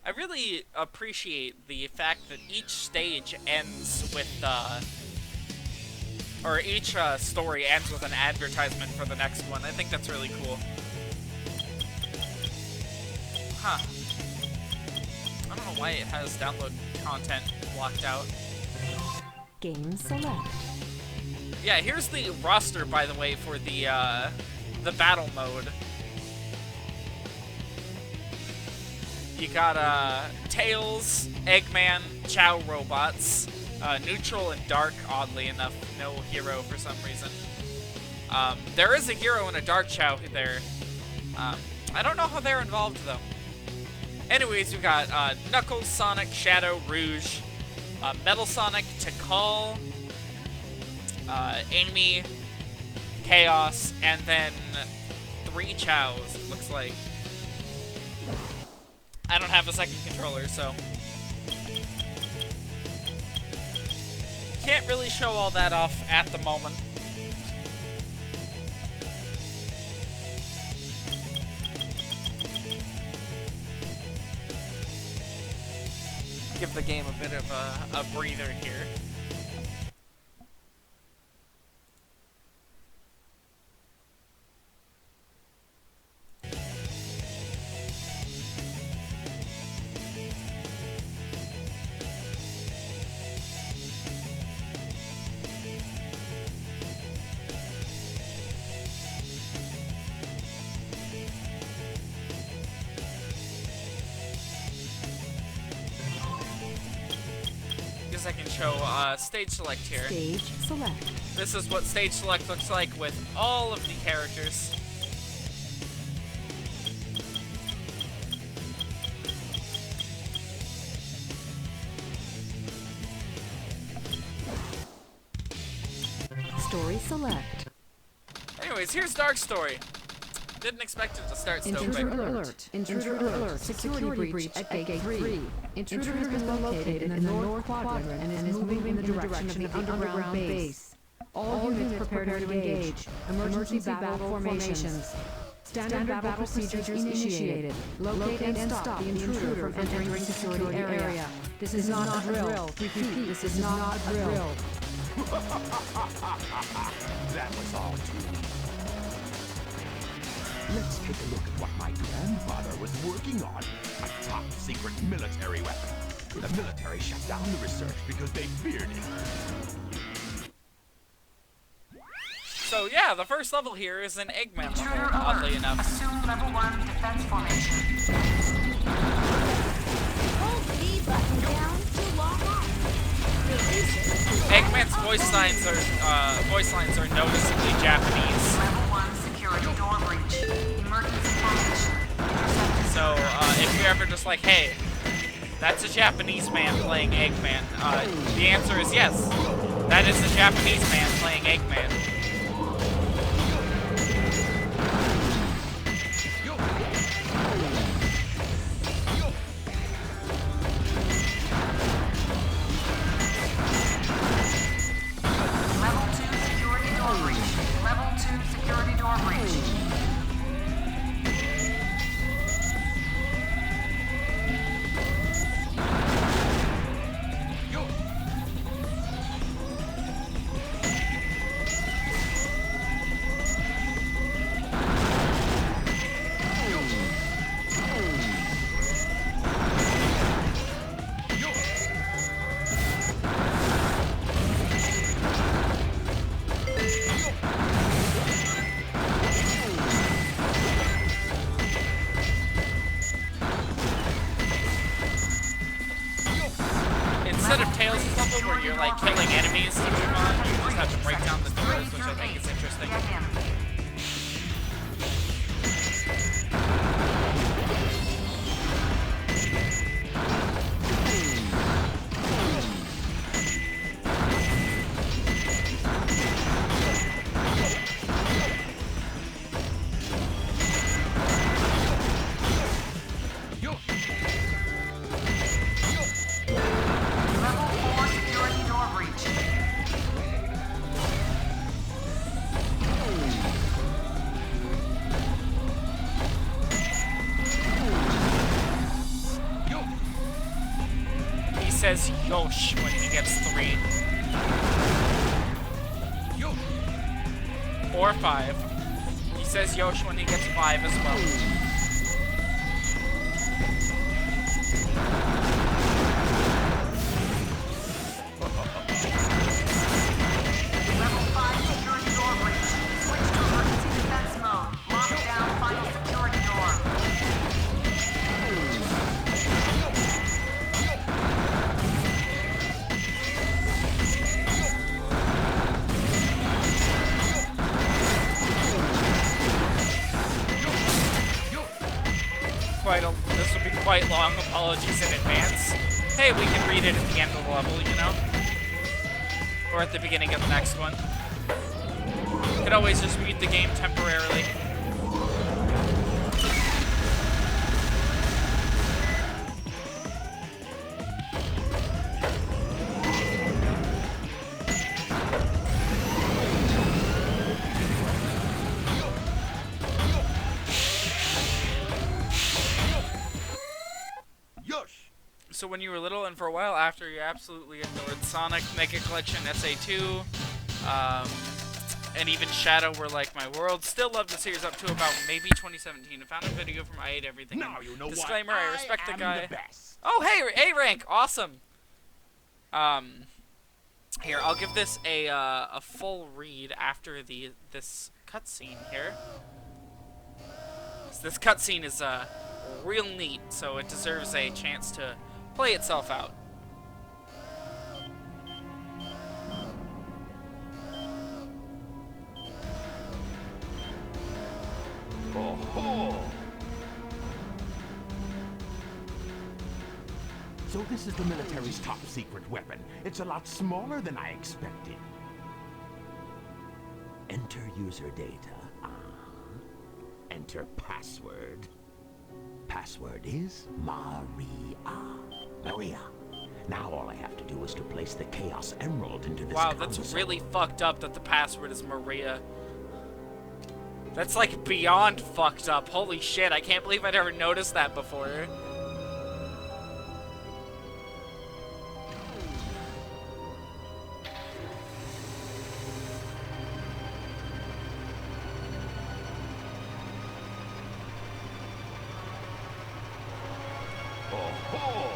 I really appreciate the fact that each stage ends with, or each story ends with an advertisement for the next one. I think that's really cool. Huh. I don't know why it has download content blocked out. Game select. Yeah, here's the roster, by the way, for the battle mode. You got, Tails, Eggman, Chow Robots, Neutral and Dark, oddly enough. No Hero for some reason. There is a Hero and a Dark Chow there. I don't know how they're involved, though. Anyways, we got, Knuckles, Sonic, Shadow, Rouge, Metal Sonic, Tikal, Amy, Chaos, and then 3 Chows, it looks like. I don't have a second controller, so can't really show all that off at the moment. Give the game a bit of a breather here. I can show stage select here. Stage select. This is what stage select looks like with all of the characters. Story select. Anyways, here's Dark Story. Didn't expect it to start so Intruder quick. alert. Intruder alert. Security breach at Gate 3. Intruder has been located in the north quadrant and is moving in the direction of the underground base. All units prepare to engage. Emergency battle formations. Standard battle procedures initiated. Locate and stop the intruder from entering security area. This is not a drill. Repeat, this is not a drill. That was all too easy. Let's take a look at what my grandfather was working on. A top-secret military weapon. The military shut down the research because they feared it. So yeah, the first level here is an Eggman level, oddly enough. Assume level 1 defense formation. Hold the B button down to lock on. Eggman's voice lines are noticeably Japanese. Level 1 security door breach. Emergency formation. Intercepted. So if you're ever just like, hey, that's a Japanese man playing Eggman, the answer is yes. That is a Japanese man playing Eggman. Level 2 security door breach. Level 2 security door breach. Tails' level where you're like killing enemies to move on. You just have to break down the doors, which I think is interesting. Get him. Level 4 security door breach. He says Yosh when he gets 3. Or 5. He says Yosh when he gets 5 as well. Level 5 security door breach. Switch to emergency defense mode. Lock down final security door. This will be quite long. Apologies in advance. Hey, we can read it at the end of the level, you know? Or at the beginning of the next one. Could always just read the game temporarily. So when you were little and for a while after, you absolutely adored Sonic, Mega Collection, SA2, and even Shadow were like my world. Still love the series up to about maybe 2017. I found a video from I Hate Everything. Now you know Disclaimer, why I respect the guy. The best. Oh, hey, A-Rank, awesome. Here, I'll give this a full read after this cutscene here. So this cutscene is real neat, so it deserves a chance to play itself out. Oh-ho! So this is the military's top secret weapon. It's a lot smaller than I expected. Enter user data. Enter password. Password is Maria. Now all I have to do is to place the Chaos Emerald into this Wow, console. that's really fucked up that the password is Maria. That's like beyond fucked up. Holy shit, I can't believe I'd ever noticed that before. Oh-ho!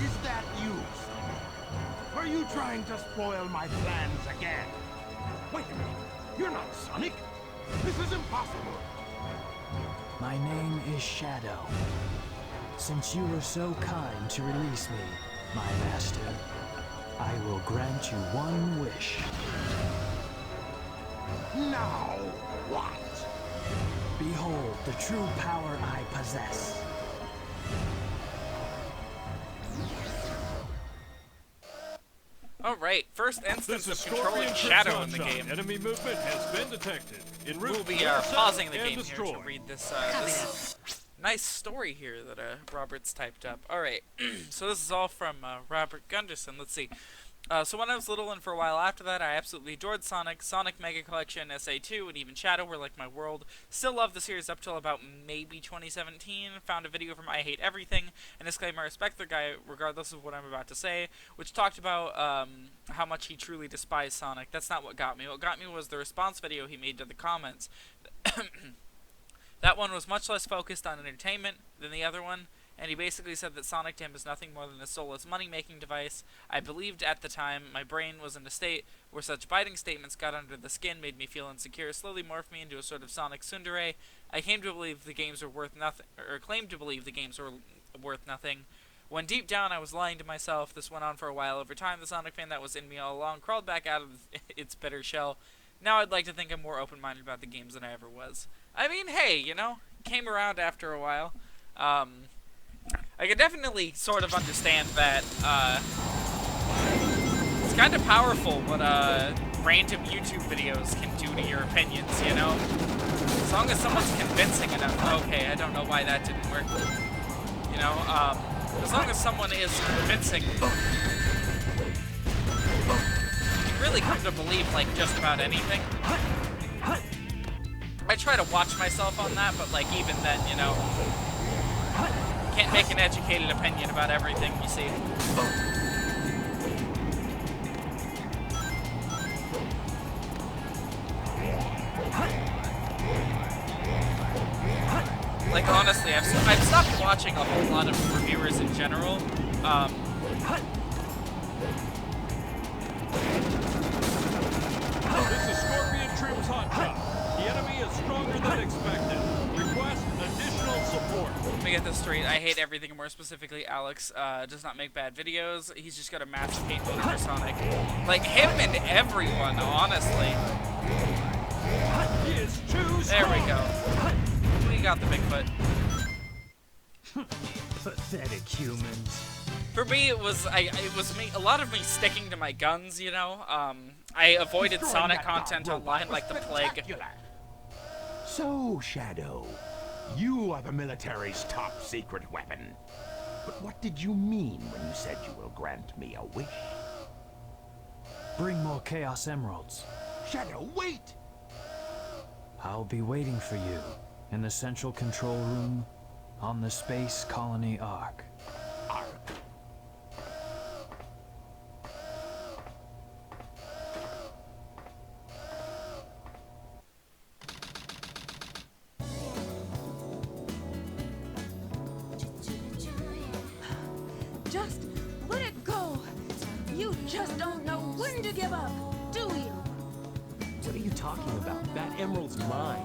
Is that you, Sonic? Are you trying to spoil my plans again? Wait a minute. You're not Sonic. This is impossible. My name is Shadow. Since you were so kind to release me, my master, I will grant you one wish. Now, what? Behold the true power I possess. Alright, first instance This is of controlling Scorpion Shadow in the Sunshine. game. Enemy movement has been detected. En route We'll be to intercept pausing the and game destroy. here to read this, this nice story here that Robert's typed up. Alright, so this is all from Robert Gunderson. Let's see. So when I was little and for a while after that, I absolutely adored Sonic, Sonic Mega Collection, SA2, and even Shadow were like my world. Still love the series up till about maybe 2017. Found a video from I Hate Everything, and disclaimer, I respect the guy regardless of what I'm about to say, which talked about how much he truly despised Sonic. That's not what got me. What got me was the response video he made to the comments. That one was much less focused on entertainment than the other one, and he basically said that Sonic to him is nothing more than a soulless money-making device. I believed at the time. My brain was in a state where such biting statements got under the skin, made me feel insecure, slowly morphed me into a sort of Sonic tsundere. I came to believe the games were worth nothing, or claimed to believe the games were worth nothing. When deep down I was lying to myself. This went on for a while. Over time, the Sonic fan that was in me all along crawled back out of its bitter shell. Now I'd like to think I'm more open-minded about the games than I ever was. I mean, hey, you know, came around after a while. I could definitely sort of understand that, it's kind of powerful what, random YouTube videos can do to your opinions, you know? As long as someone's convincing enough. Okay, I don't know why that didn't work. You know, as long as someone is convincing, you can really come to believe, like, just about anything. I try to watch myself on that, but, like, even then, you know, can't make an educated opinion about everything you see. Like, honestly, I've stopped watching a whole lot of reviewers in general. This is Scorpion Troops Hot Shot. The enemy is stronger than expected. Request additional support. Let me get this straight. I hate everything, more specifically Alex does not make bad videos. He's just got a massive hate for Sonic. Like, him and everyone, honestly. He is too strong. There we go. We got the Bigfoot. Pathetic humans. For me, it was a lot of me sticking to my guns, you know. I avoided Sonic content online like the plague. So, Shadow, you are the military's top secret weapon. But what did you mean when you said you will grant me a wish? Bring more Chaos Emeralds. Shadow, wait! I'll be waiting for you in the central control room on the Space Colony Ark. Ark? Just let it go. You just don't know when to give up, do you? What are you talking about? That emerald's mine.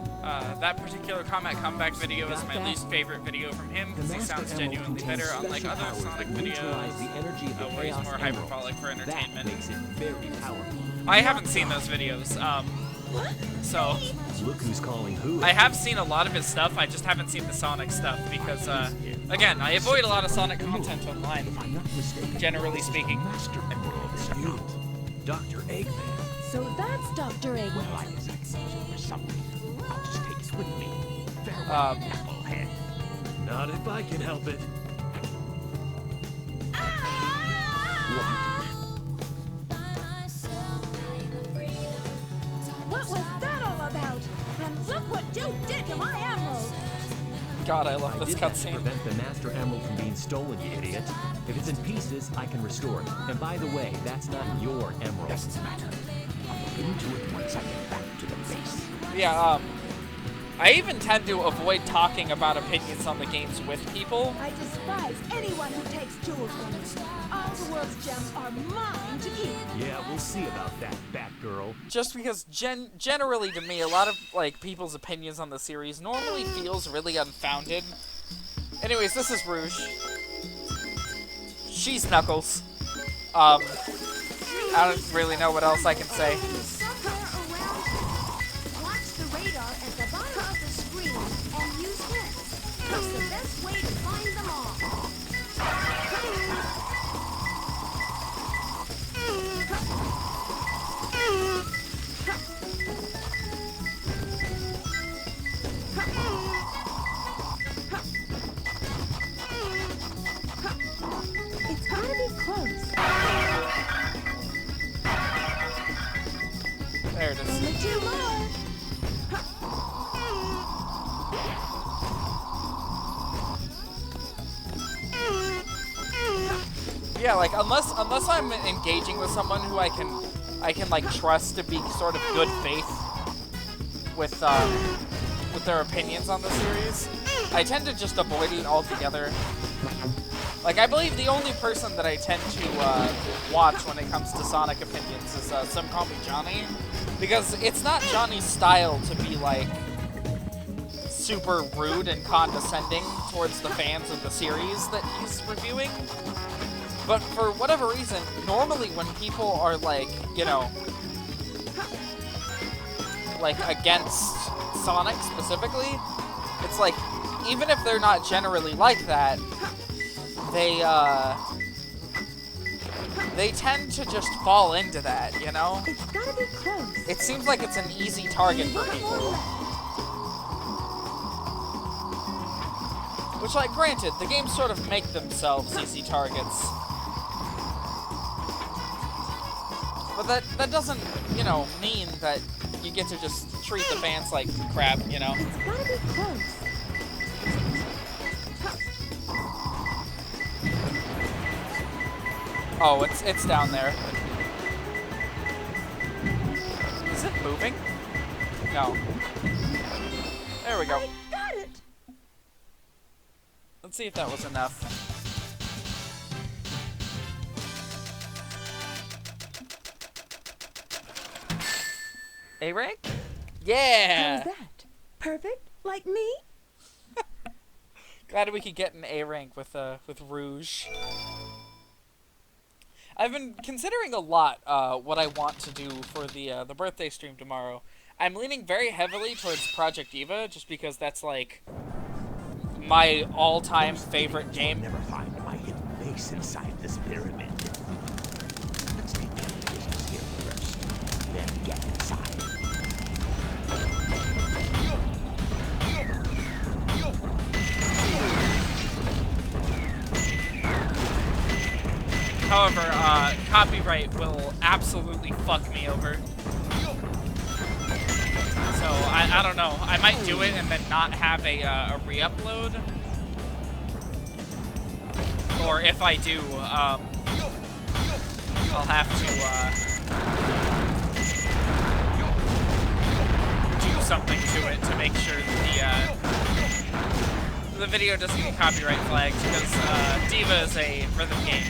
That particular Combat Comeback video is my least favorite video from him because he sounds genuinely better, unlike other Sonic videos where he's more hyperbolic for entertainment. That makes it very powerful. I haven't seen those videos, so Look who's calling who. I have seen a lot of his stuff. I just haven't seen the Sonic stuff because, again, I avoid a lot of Sonic content online, generally speaking. Master Emerald is not. Dr. Eggman. So that's Dr. Eggman. Well, I was searching for something. I'll just take it with me. Farewell, Applehead. Not if I can help it. What was that all about? And look what you did to my emerald! God, I love I this did that to cutscene. prevent the Master Emerald from being stolen, you idiot. If it's in pieces, I can restore it. And by the way, that's not your emerald. Doesn't matter. I'll look into it once I get back to the base. Yeah, I even tend to avoid talking about opinions on the games with people. I despise anyone who takes jewels from me. All the world's gems are mine to keep. Yeah, we'll see about that, Batgirl. Just because generally to me, a lot of like people's opinions on the series normally feels really unfounded. Anyways, this is Rouge. She's Knuckles. I don't really know what else I can say. Somewhere around here. Watch the radar at the bottom of the screen and use hints. It's the best way to find them all. It's gotta be close. There it is. Only two more. Yeah, like unless I'm engaging with someone who I can like trust to be sort of good faith with with their opinions on the series. I tend to just avoid it altogether. Like, I believe the only person that I tend to watch when it comes to Sonic opinions is Some Call Me Johnny, because it's not Johnny's style to be, like, super rude and condescending towards the fans of the series that he's reviewing. But for whatever reason, normally when people are, like, you know, like, against Sonic specifically, it's like, even if they're not generally like that, they tend to just fall into that, you know? It's gotta be close. It seems like it's an easy target for people. Which, like, granted, the games sort of make themselves easy targets. But that doesn't, you know, mean that you get to just treat the fans like crap, you know? It's gotta be close. Oh, it's down there. Is it moving? No. There we go. I got it. Let's see if that was enough. A rank? Yeah! How's that? Perfect? Like me? Glad we could get an A rank with Rouge. I've been considering a lot what I want to do for the birthday stream tomorrow. I'm leaning very heavily towards Project Eva, just because that's like my all-time favorite game. Never find my hidden base inside this pyramid. Let's take care of business here first, then get inside. However, copyright will absolutely fuck me over. So, I don't know. I might do it and then not have a re-upload. Or if I do, I'll have to do something to it to make sure that the video doesn't get copyright flagged, because Diva is a rhythm game.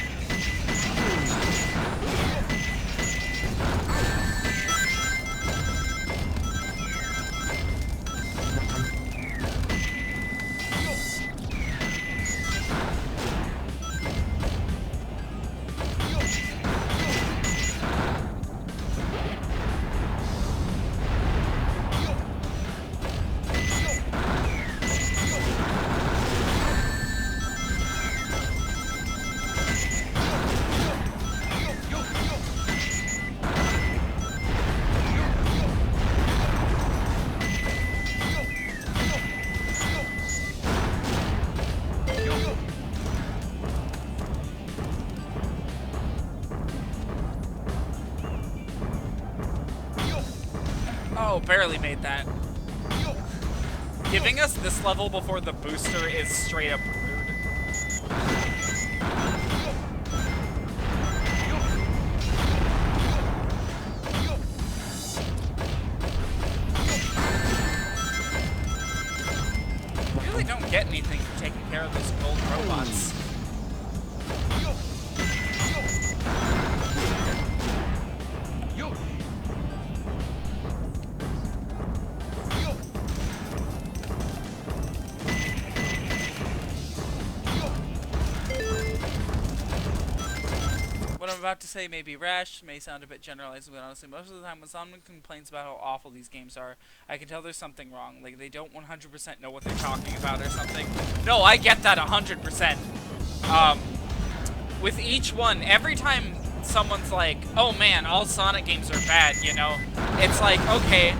Oh, barely made that. Giving us this level before the booster is straight up rude. I really don't get anything for taking care of those gold robots. What I'm about to say may be rash, may sound a bit generalized, but honestly, most of the time when someone complains about how awful these games are, I can tell there's something wrong. Like, they don't 100% know what they're talking about or something. No, I get that 100%. With each one, every time someone's like, oh man, all Sonic games are bad, you know? It's like, okay,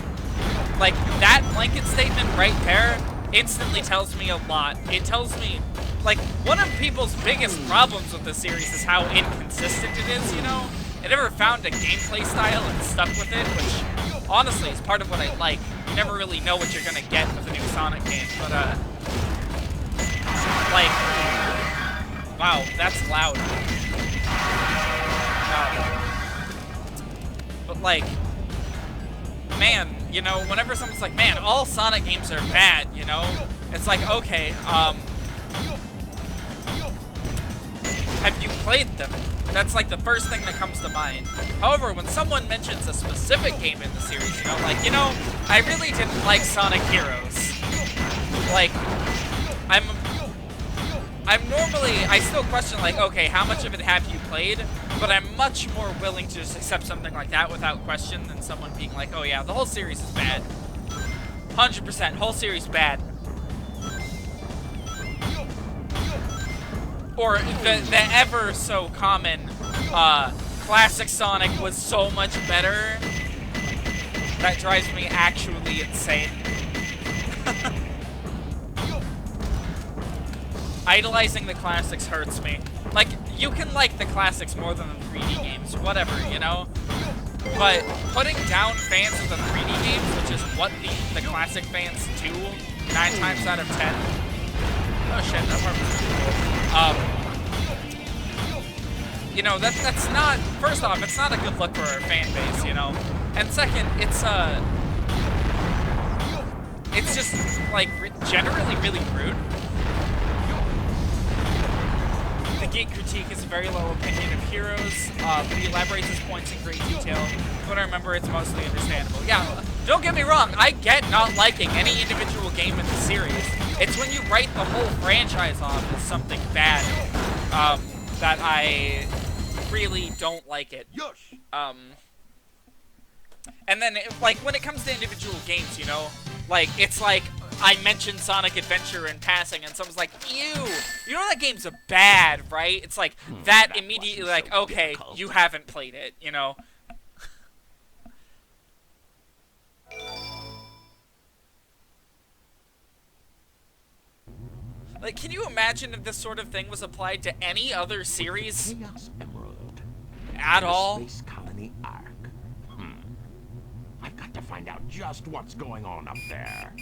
like, that blanket statement right there instantly tells me a lot. It tells me, like, one of people's biggest problems with the series is how inconsistent it is, you know? I never found a gameplay style and stuck with it, which, honestly, is part of what I like. You never really know what you're gonna get with a new Sonic game, but, like, wow, that's loud. But, like, man, you know, whenever someone's like, man, all Sonic games are bad, you know, it's like, okay, have you played them? That's like the first thing that comes to mind. However, when someone mentions a specific game in the series, you know, like, you know, I really didn't like Sonic Heroes. Like, I'm normally, I still question, like, okay, how much of it have you played? But I'm much more willing to just accept something like that without question than someone being like, oh yeah, the whole series is bad. 100%, whole series bad. Or the ever so common, classic Sonic was so much better. That drives me actually insane. Idolizing the classics hurts me. Like, you can like the classics more than the 3D games, whatever, you know? But putting down fans of the 3D games, which is what the classic fans do 9 times out of 10. Oh shit, that part was cool. You know, that's not, first off, it's not a good look for our fan base, you know? And second, it's just, like, generally really rude. The Geek Critique is a very low opinion of Heroes, but he elaborates his points in great detail. But I remember it's mostly understandable. Yeah, don't get me wrong, I get not liking any individual game in the series. It's when you write the whole franchise off as something bad, that I really don't like it. And then, like, when it comes to individual games, you know, like, it's like, I mentioned Sonic Adventure in passing, and someone's like, ew, you know that game's bad, right? It's like, that immediately, like, okay, you haven't played it, you know? Like, can you imagine if this sort of thing was applied to any other series? Chaos Emerald. At all? Space Colony Ark. I've got to find out just what's going on up there.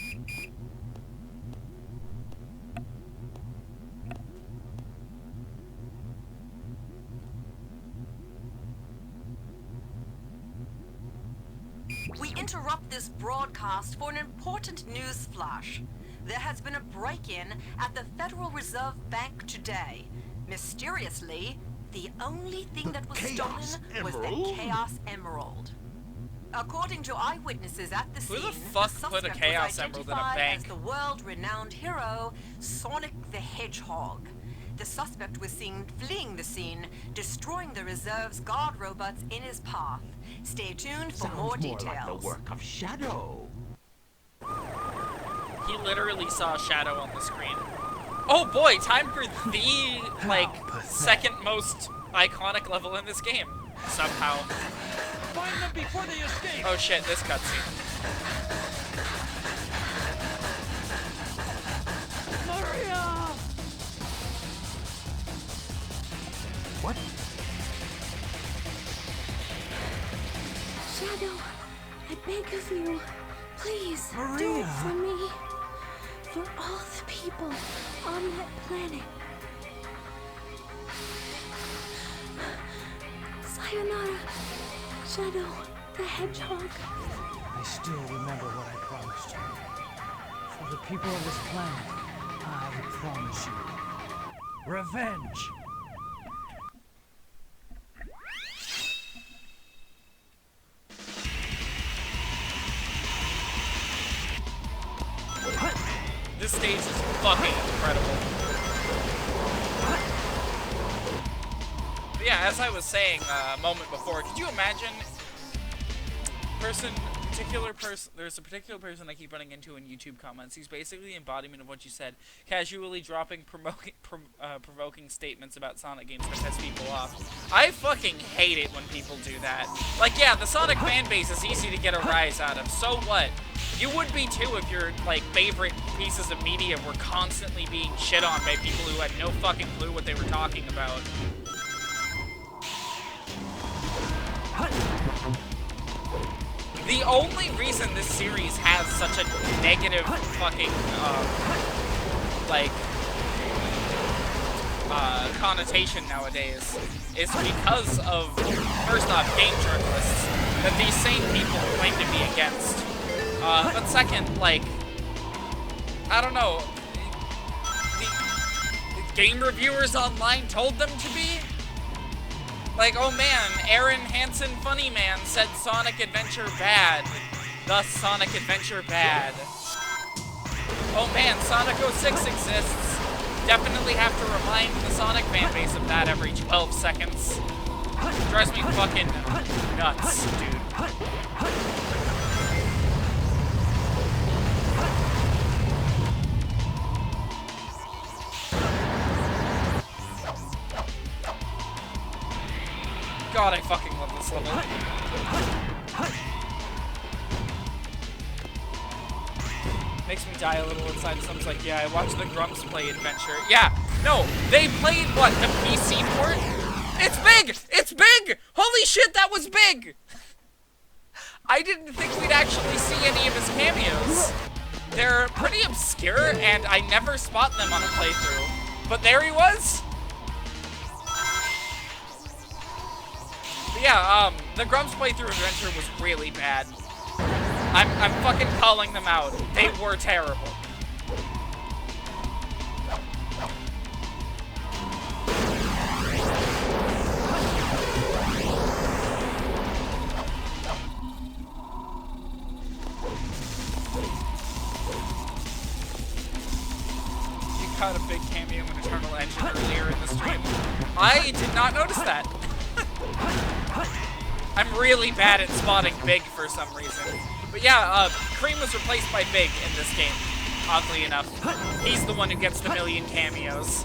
We interrupt this broadcast for an important news flash. There has been a break-in at the Federal Reserve Bank today. Mysteriously, the only thing that was stolen was the Chaos Emerald. According to eyewitnesses at the scene, who the fuck put a Chaos Emerald in a bank? As the world-renowned hero, Sonic the Hedgehog. The suspect was seen fleeing the scene, destroying the reserve's guard robots in his path. Stay tuned for more details. Like the work of Shadow. He literally saw a shadow on the screen. Oh boy, time for the, like, second most iconic level in this game. Somehow. Find them before they escape. Oh shit, this cutscene. Maria! What? Shadow, I beg of you, please, do Maria. it for me. For all the people on that planet. Sayonara, Shadow the Hedgehog. I still remember what I promised you. For the people of this planet, I promise you. Revenge! This stage is fucking incredible. But yeah, as I was saying a moment before, could you imagine there's a particular person I keep running into in YouTube comments. He's basically the embodiment of what you said, casually dropping provoking statements about Sonic games to piss people off. I fucking hate it when people do that. Like, yeah, the Sonic fan base is easy to get a rise out of. So what? You would be too if your, like, favorite pieces of media were constantly being shit on by people who had no fucking clue what they were talking about. The only reason this series has such a negative fucking, connotation nowadays is because of, first off, game journalists that these same people claim to be against. But second, like, I don't know. The game reviewers online told them to be? Like, oh man, Aaron Hansen Funny Man said Sonic Adventure bad. Thus, Sonic Adventure bad. Oh man, Sonic 06 exists. Definitely have to remind the Sonic fanbase of that every 12 seconds. Drives me fucking nuts, dude. God, I fucking love this level. Makes me die a little inside. Someone's like, yeah, I watched the Grumps play Adventure. Yeah, no, they played, what, the PC port? It's big! It's big! Holy shit, that was big! I didn't think we'd actually see any of his cameos. They're pretty obscure, and I never spot them on a playthrough. But there he was! But yeah, the Grumps playthrough Adventure was really bad. I'm fucking calling them out. They were terrible. You caught a big cameo in Eternal Engine earlier in the stream. I did not notice that. I'm really bad at spotting Big for some reason. But yeah, Cream was replaced by Big in this game, oddly enough. He's the one who gets the million cameos.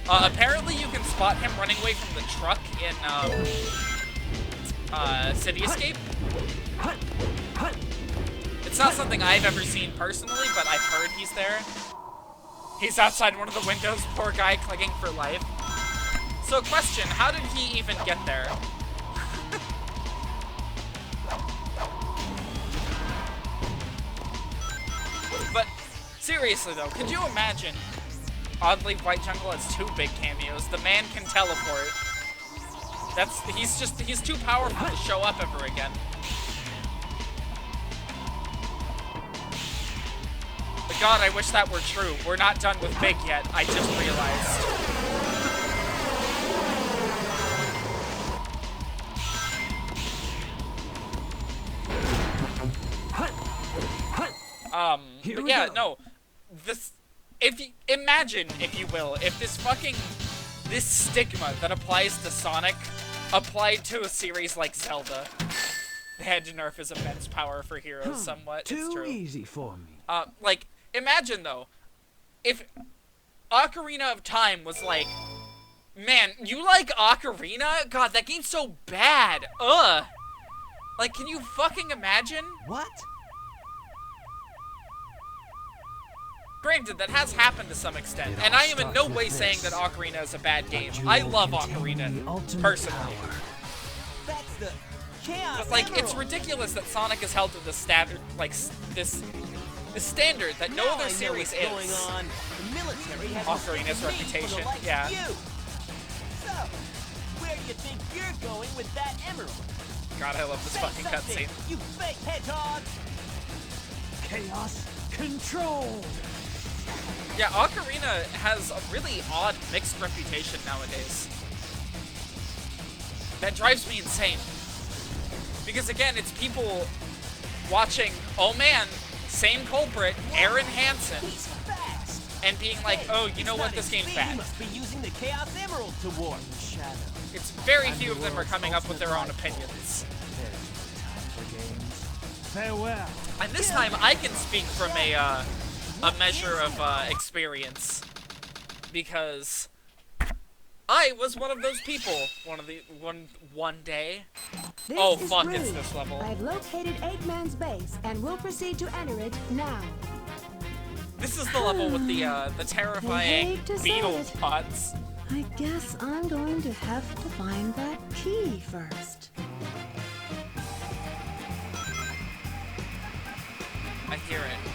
Apparently you can spot him running away from the truck in, City Escape. It's not something I've ever seen personally, but I've heard he's there. He's outside one of the windows, poor guy clinging for life. So question, how did he even get there? But seriously though, could you imagine? Oddly, White Jungle has 2 big cameos. The man can teleport. He's too powerful to show up ever again. But God, I wish that were true. We're not done with Big yet, I just realized. But yeah, no, imagine, if you will, if this stigma that applies to Sonic applied to a series like Zelda. They had to nerf his immense power for heroes somewhat, it's true. Too easy for me. Like, imagine though, if Ocarina of Time was like, man, you like Ocarina? God, that game's so bad, ugh. Like, can you fucking imagine? What? Granted, that has happened to some extent, and I am in no way saying that Ocarina is a bad game. I love Ocarina, personally. But, like, it's ridiculous that Sonic is held to the standard, like, this standard that no other series is. Ocarina's reputation, yeah. So, where do you think you're going with that emerald? God, I love this fucking cutscene. You fake hedgehog! Chaos control! Yeah, Ocarina has a really odd mixed reputation nowadays. That drives me insane. Because again, it's people watching, oh man, same culprit, Aaron Hansen, and being like, oh, you know what, this game's bad. Must be using the Chaos Emerald to warp Shadow. It's very few of them are coming up with their own opinions. Farewell. And this time I can speak from a measure of experience, because I was one of those people. One day. Oh fuck! It's this level. I've located Eggman's base and will proceed to enter it now. This is the level with the terrifying beetle pots. I guess I'm going to have to find that key first. I hear it.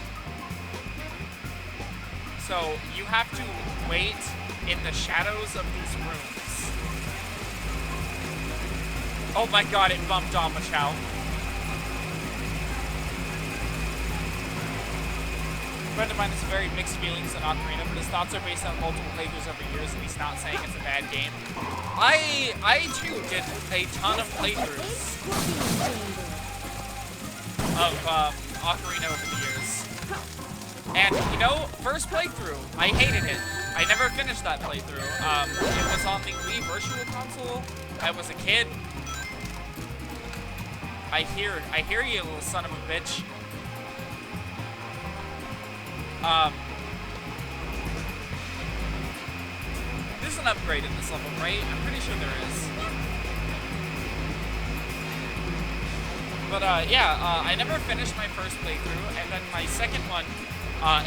So, you have to wait in the shadows of these rooms. Oh my god, it bumped on Machow. friend of mine has very mixed feelings on Ocarina, but his thoughts are based on multiple playthroughs over years, and he's not saying it's a bad game. I too did a ton of playthroughs of Ocarina over the years. And, you know, first playthrough, I hated it. I never finished that playthrough. It was on the Wii Virtual Console. I was a kid. I hear you, little son of a bitch. There's an upgrade in this level, right? I'm pretty sure there is. But, yeah, I never finished my first playthrough, and then my second one,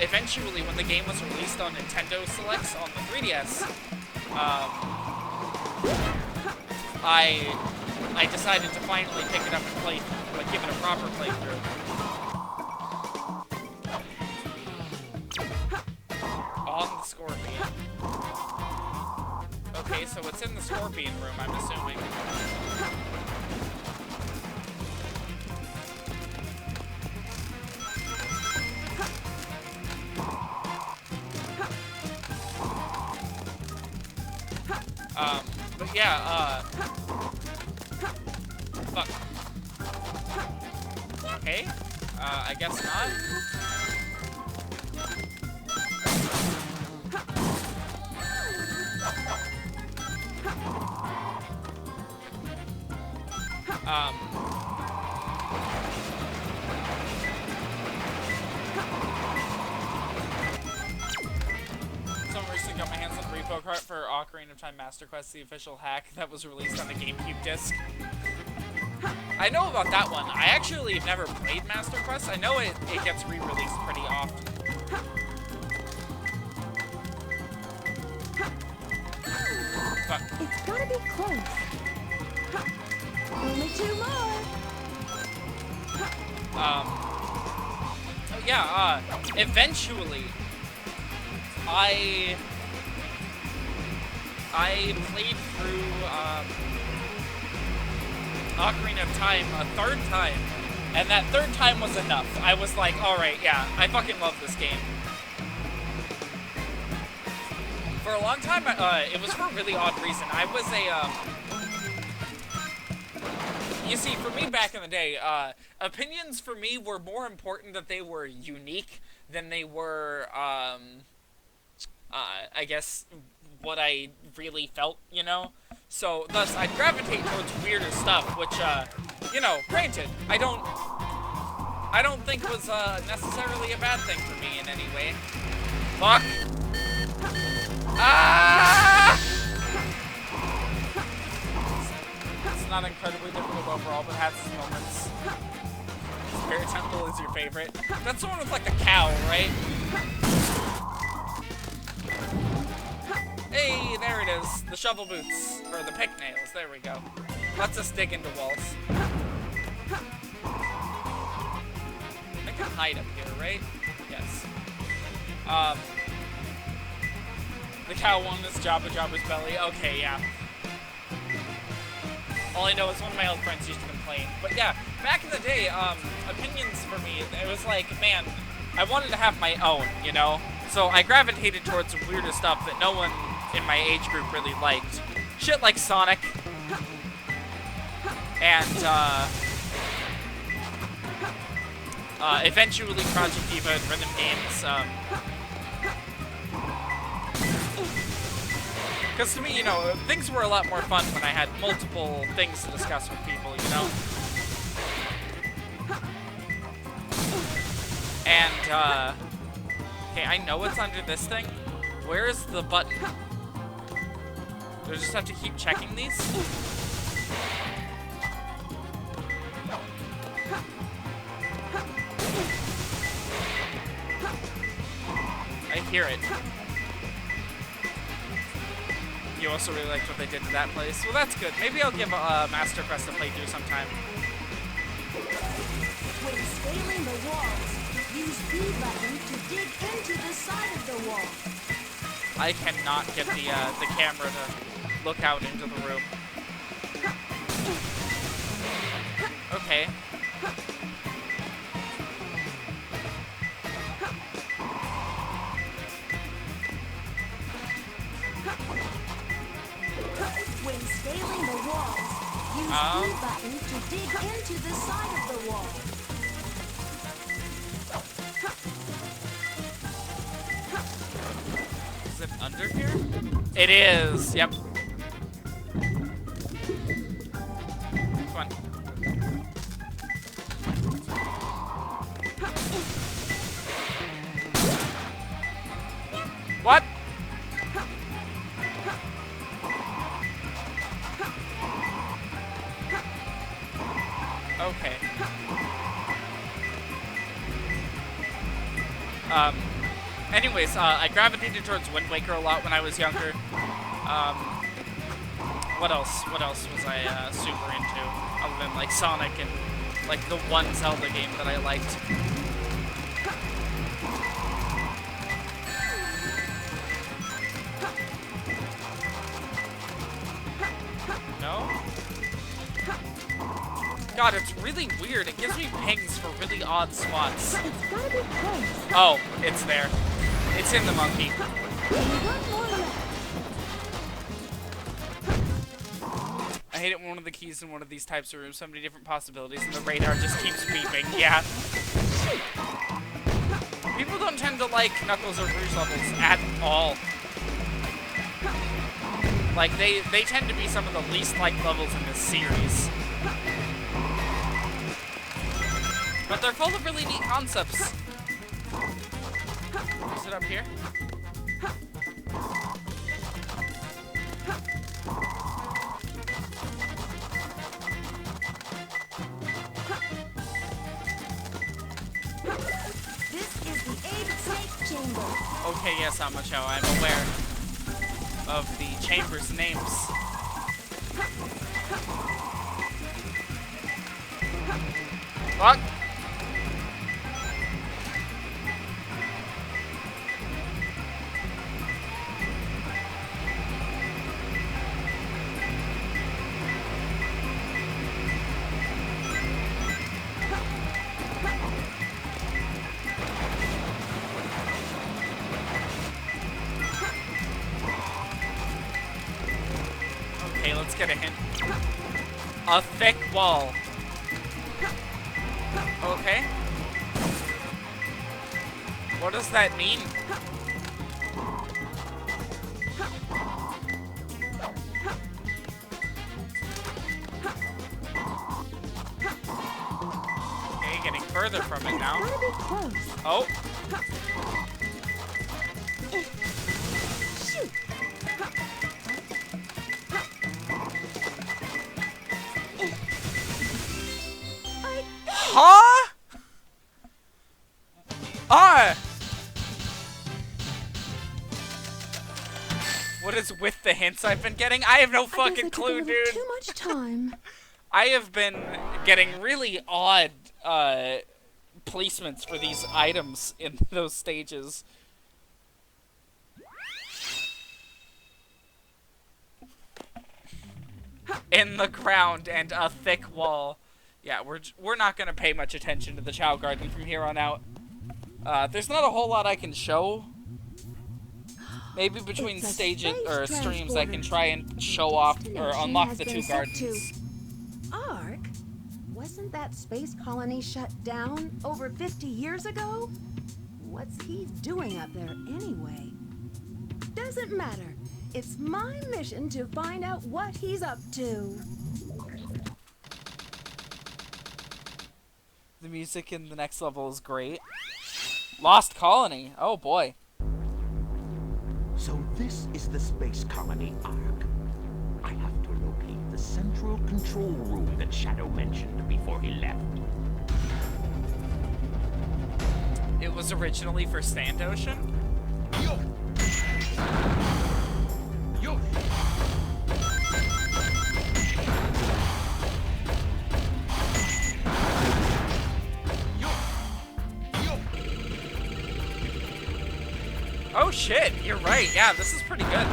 eventually, when the game was released on Nintendo Selects on the 3DS, I decided to finally pick it up and play, like, give it a proper playthrough. On the Scorpion. Okay, so it's in the Scorpion room, I'm assuming. But yeah, fuck. Okay, I guess not. Someone recently got my hands on the repo cart for Ocarina of Time Master Quest, the official hack that was released on the GameCube disc. I know about that one. I actually have never played Master Quest. I know it gets re-released pretty often. Fuck. It's gotta be close. Only 2 more. Oh yeah, eventually, I played through, Ocarina of Time a 3rd time, and that 3rd time was enough. I was like, alright, yeah, I fucking love this game. For a long time, it was for a really odd reason. I was you see, for me back in the day, opinions for me were more important that they were unique than they were, I guess, what I really felt, you know? So, thus, I'd gravitate towards weirder stuff, which, you know, granted, I don't think was, necessarily a bad thing for me in any way. Fuck! Ah! It's not incredibly difficult overall, but has its moments. Spirit Temple is your favorite. That's the one with, like, the cow, right? Hey, there it is. The shovel boots. Or the pick nails. There we go. Lets us dig into walls. I can hide up here, right? Yes. The cow one is Jabba Jabba's belly. Okay, yeah. All I know is one of my old friends used to complain. But yeah, back in the day, opinions for me, it was like, man, I wanted to have my own, you know? So I gravitated towards some weirder stuff that no one in my age group really liked. Shit like Sonic. And, eventually Project Diva and Rhythm Games, because to me, you know, things were a lot more fun when I had multiple things to discuss with people, you know? And, okay, I know it's under this thing. Where is the button? Do I just have to keep checking these? I hear it. You also really liked what they did to that place. Well, that's good. Maybe I'll give Master Quest a playthrough sometime. When scaling the walls, use B button to dig into the side of the wall. I cannot get the camera to look out into the room. Okay. walls. Use B buttons to dig into the side of the wall. Is it under here? It is. Yep. Come on. What? Okay. Anyways, I gravitated towards Wind Waker a lot when I was younger. What else? What else was I super into? Other than like Sonic and like the one Zelda game that I liked. No? God, it's really weird. It gives me pings for really odd spots. It's gotta be close. Oh, it's there. It's in the monkey. I hate it when one of the keys in one of these types of rooms, so many different possibilities, and the radar just keeps beeping. Yeah. People don't tend to like Knuckles or Rouge levels at all. Like, they tend to be some of the least liked levels in this series. But they're full of really neat concepts. Is it up here? This is the 8th safe chamber. Okay, yes, Amacho, I'm aware of the chamber's names. What? Okay, let's get a hint. A thick wall. Okay. What does that mean? Okay, getting further from it now. Gotta be close. Oh. Shoot. Huh? Ah! What is with the hints I've been getting? I have no fucking clue, dude. Too much time. I have been getting really odd placements for these items in those stages. In the ground and a thick wall. Yeah, we're not gonna pay much attention to the Chao Garden from here on out. There's not a whole lot I can show. Maybe between stages or streams I can try and show off or unlock the two gardens. Ark? Wasn't that space colony shut down over 50 years ago? What's he doing up there anyway? Doesn't matter. It's my mission to find out what he's up to. The music in the next level is great. Lost Colony. Oh boy. So this is the space colony Ark. I have to locate the central control room that Shadow mentioned before he left. It was originally for Sand Ocean? Yo! Yo! Oh shit, you're right. Yeah, this is pretty good.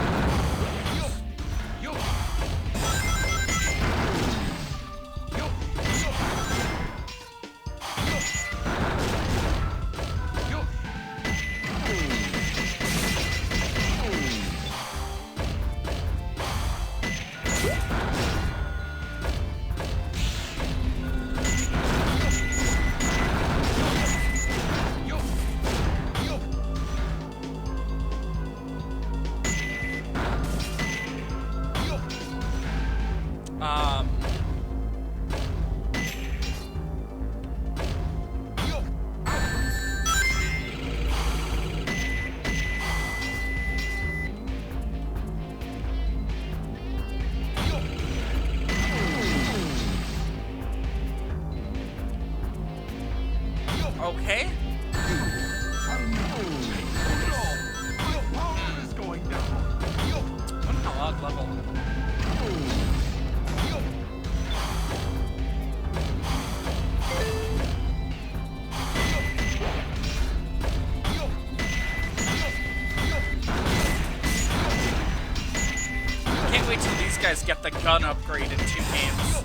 wait till these guys get the gun upgrade in 2 games.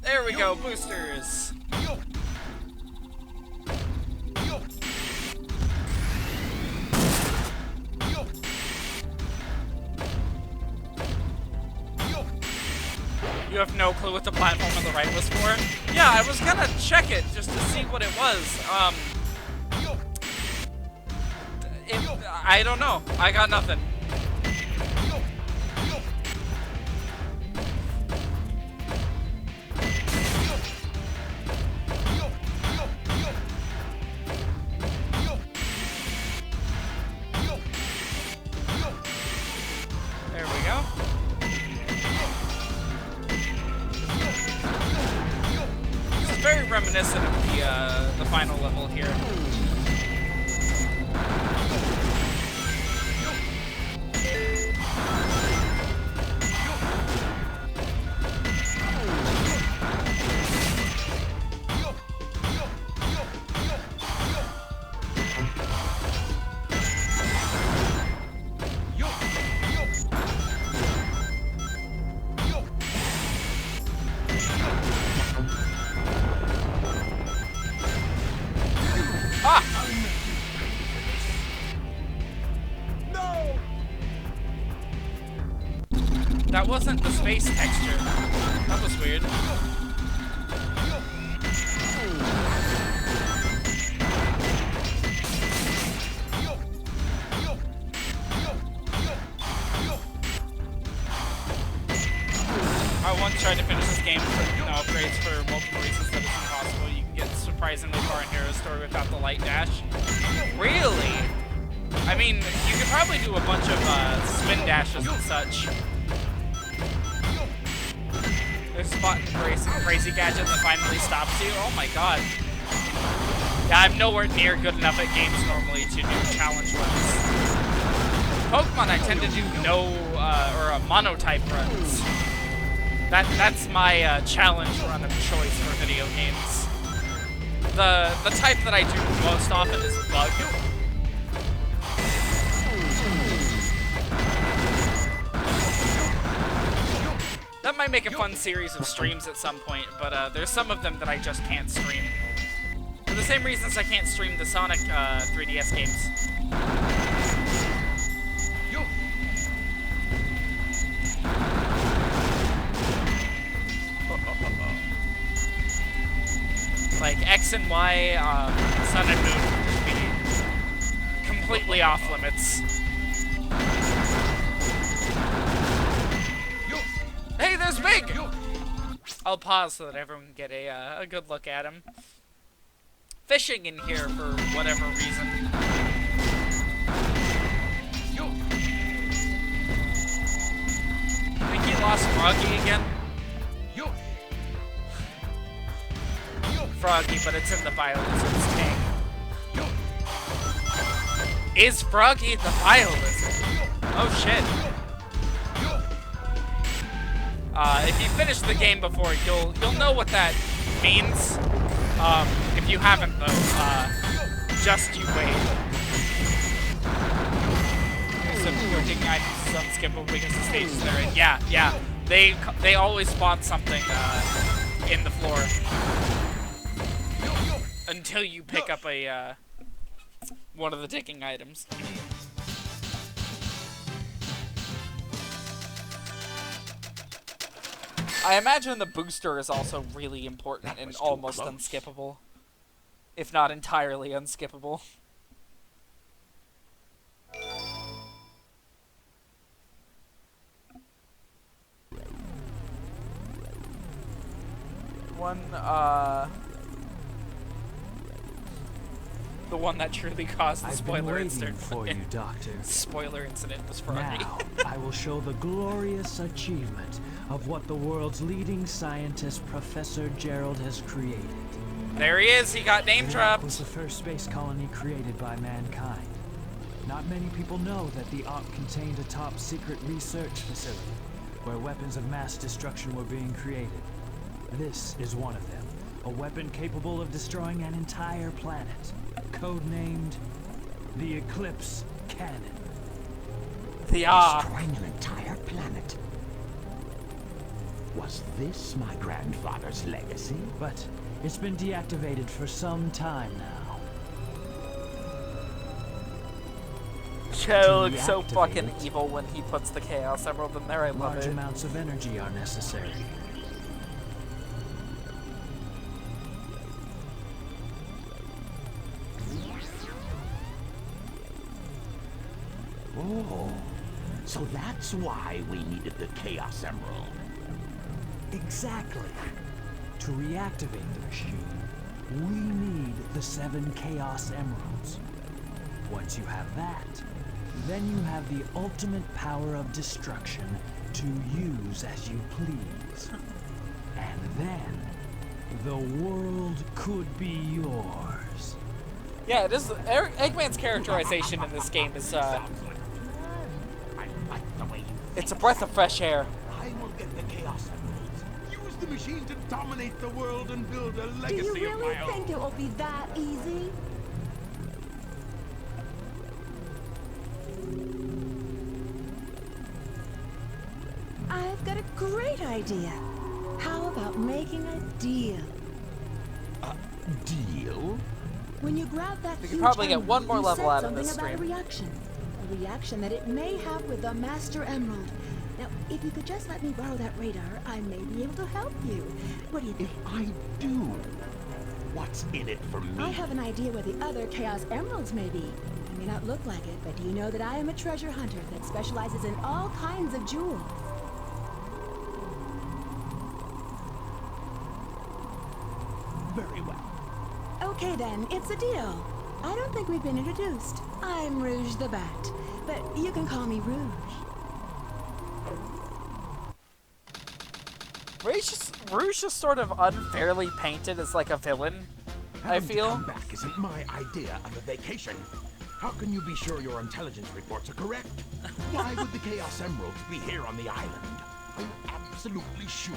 There we go, boosters. You have no clue what the platform on the right was for? Yeah, I was gonna check it just to see what it was. I don't know. I got nothing. There we go. This is very reminiscent of the final level here. That wasn't the space texture. That was weird. I once tried to finish this game with no upgrades for multiple reasons that it's impossible. You can get surprisingly far in Hero Story without the light dash. Really? I mean, you could probably do a bunch of spin dashes and such. There's a button for a crazy gadget that finally stops you. Oh my god. Yeah, I'm nowhere near good enough at games normally to do challenge runs. Pokemon, I tend to do monotype runs. That's my challenge run of choice for video games. The type that I do most often is Bug. That might make a fun series of streams at some point, but there's some of them that I just can't stream. For the same reasons I can't stream the Sonic 3DS games. Like X and Y, Sun and Moon would be completely off limits. Hey, there's Big! I'll pause so that everyone can get a good look at him. Fishing in here for whatever reason. I think he lost Froggy again. Froggy, but it's in the Biolizard's tank. Is Froggy the Biolizard? Oh shit. If you finish the game before, you'll know what that means. If you haven't though, just you wait. Some cooking items is unskippable because the stages they're in. Yeah. They always spawn something in the floor until you pick up a one of the digging items. I imagine the booster is also really important and almost unskippable. If not entirely unskippable. The one that truly caused the spoiler incident. For you, Doctor. Spoiler incident was Froggy. Now, I will show the glorious achievement of what the world's leading scientist, Professor Gerald, has created. There he is, he got name dropped. It was the first space colony created by mankind. Not many people know that the Ark contained a top secret research facility where weapons of mass destruction were being created. This is one of them, a weapon capable of destroying an entire planet, codenamed the Eclipse Cannon. destroying an entire planet. Was this my grandfather's legacy? But it's been deactivated for some time now. Cho looks so reactivate fucking it, evil when he puts the Chaos Emerald in there. I love large it. amounts of energy are necessary. Oh, so that's why we needed the Chaos Emerald. Exactly. To reactivate the machine, we need the 7 Chaos Emeralds. Once you have that, then you have the ultimate power of destruction to use as you please. And then, the world could be yours. Yeah, it is. Eggman's characterization in this game is it's a breath of fresh air. I will get the Chaos Emeralds. Use the machine to dominate the world and build a Do legacy you of really my own. think it will be that easy? I've got a great idea. How about making a deal? Deal? When you grab that We huge could probably get emerald, one more you level said out of something this about stream. a reaction that it may have with the Master Emerald. Now, if you could just let me borrow that radar, I may be able to help you. What do you think? If I do, what's in it for me? I have an idea where the other Chaos Emeralds may be. It may not look like it, but do you know that I am a treasure hunter that specializes in all kinds of jewels? Very well. Okay then, it's a deal. I don't think we've been introduced. I'm Rouge the Bat, but you can call me Rouge. Rouge is sort of unfairly painted as like a villain, I Having to feel. come back isn't my idea of a vacation. How can you be sure your intelligence reports are correct? Why would the Chaos Emeralds be here on the island? Are you absolutely sure?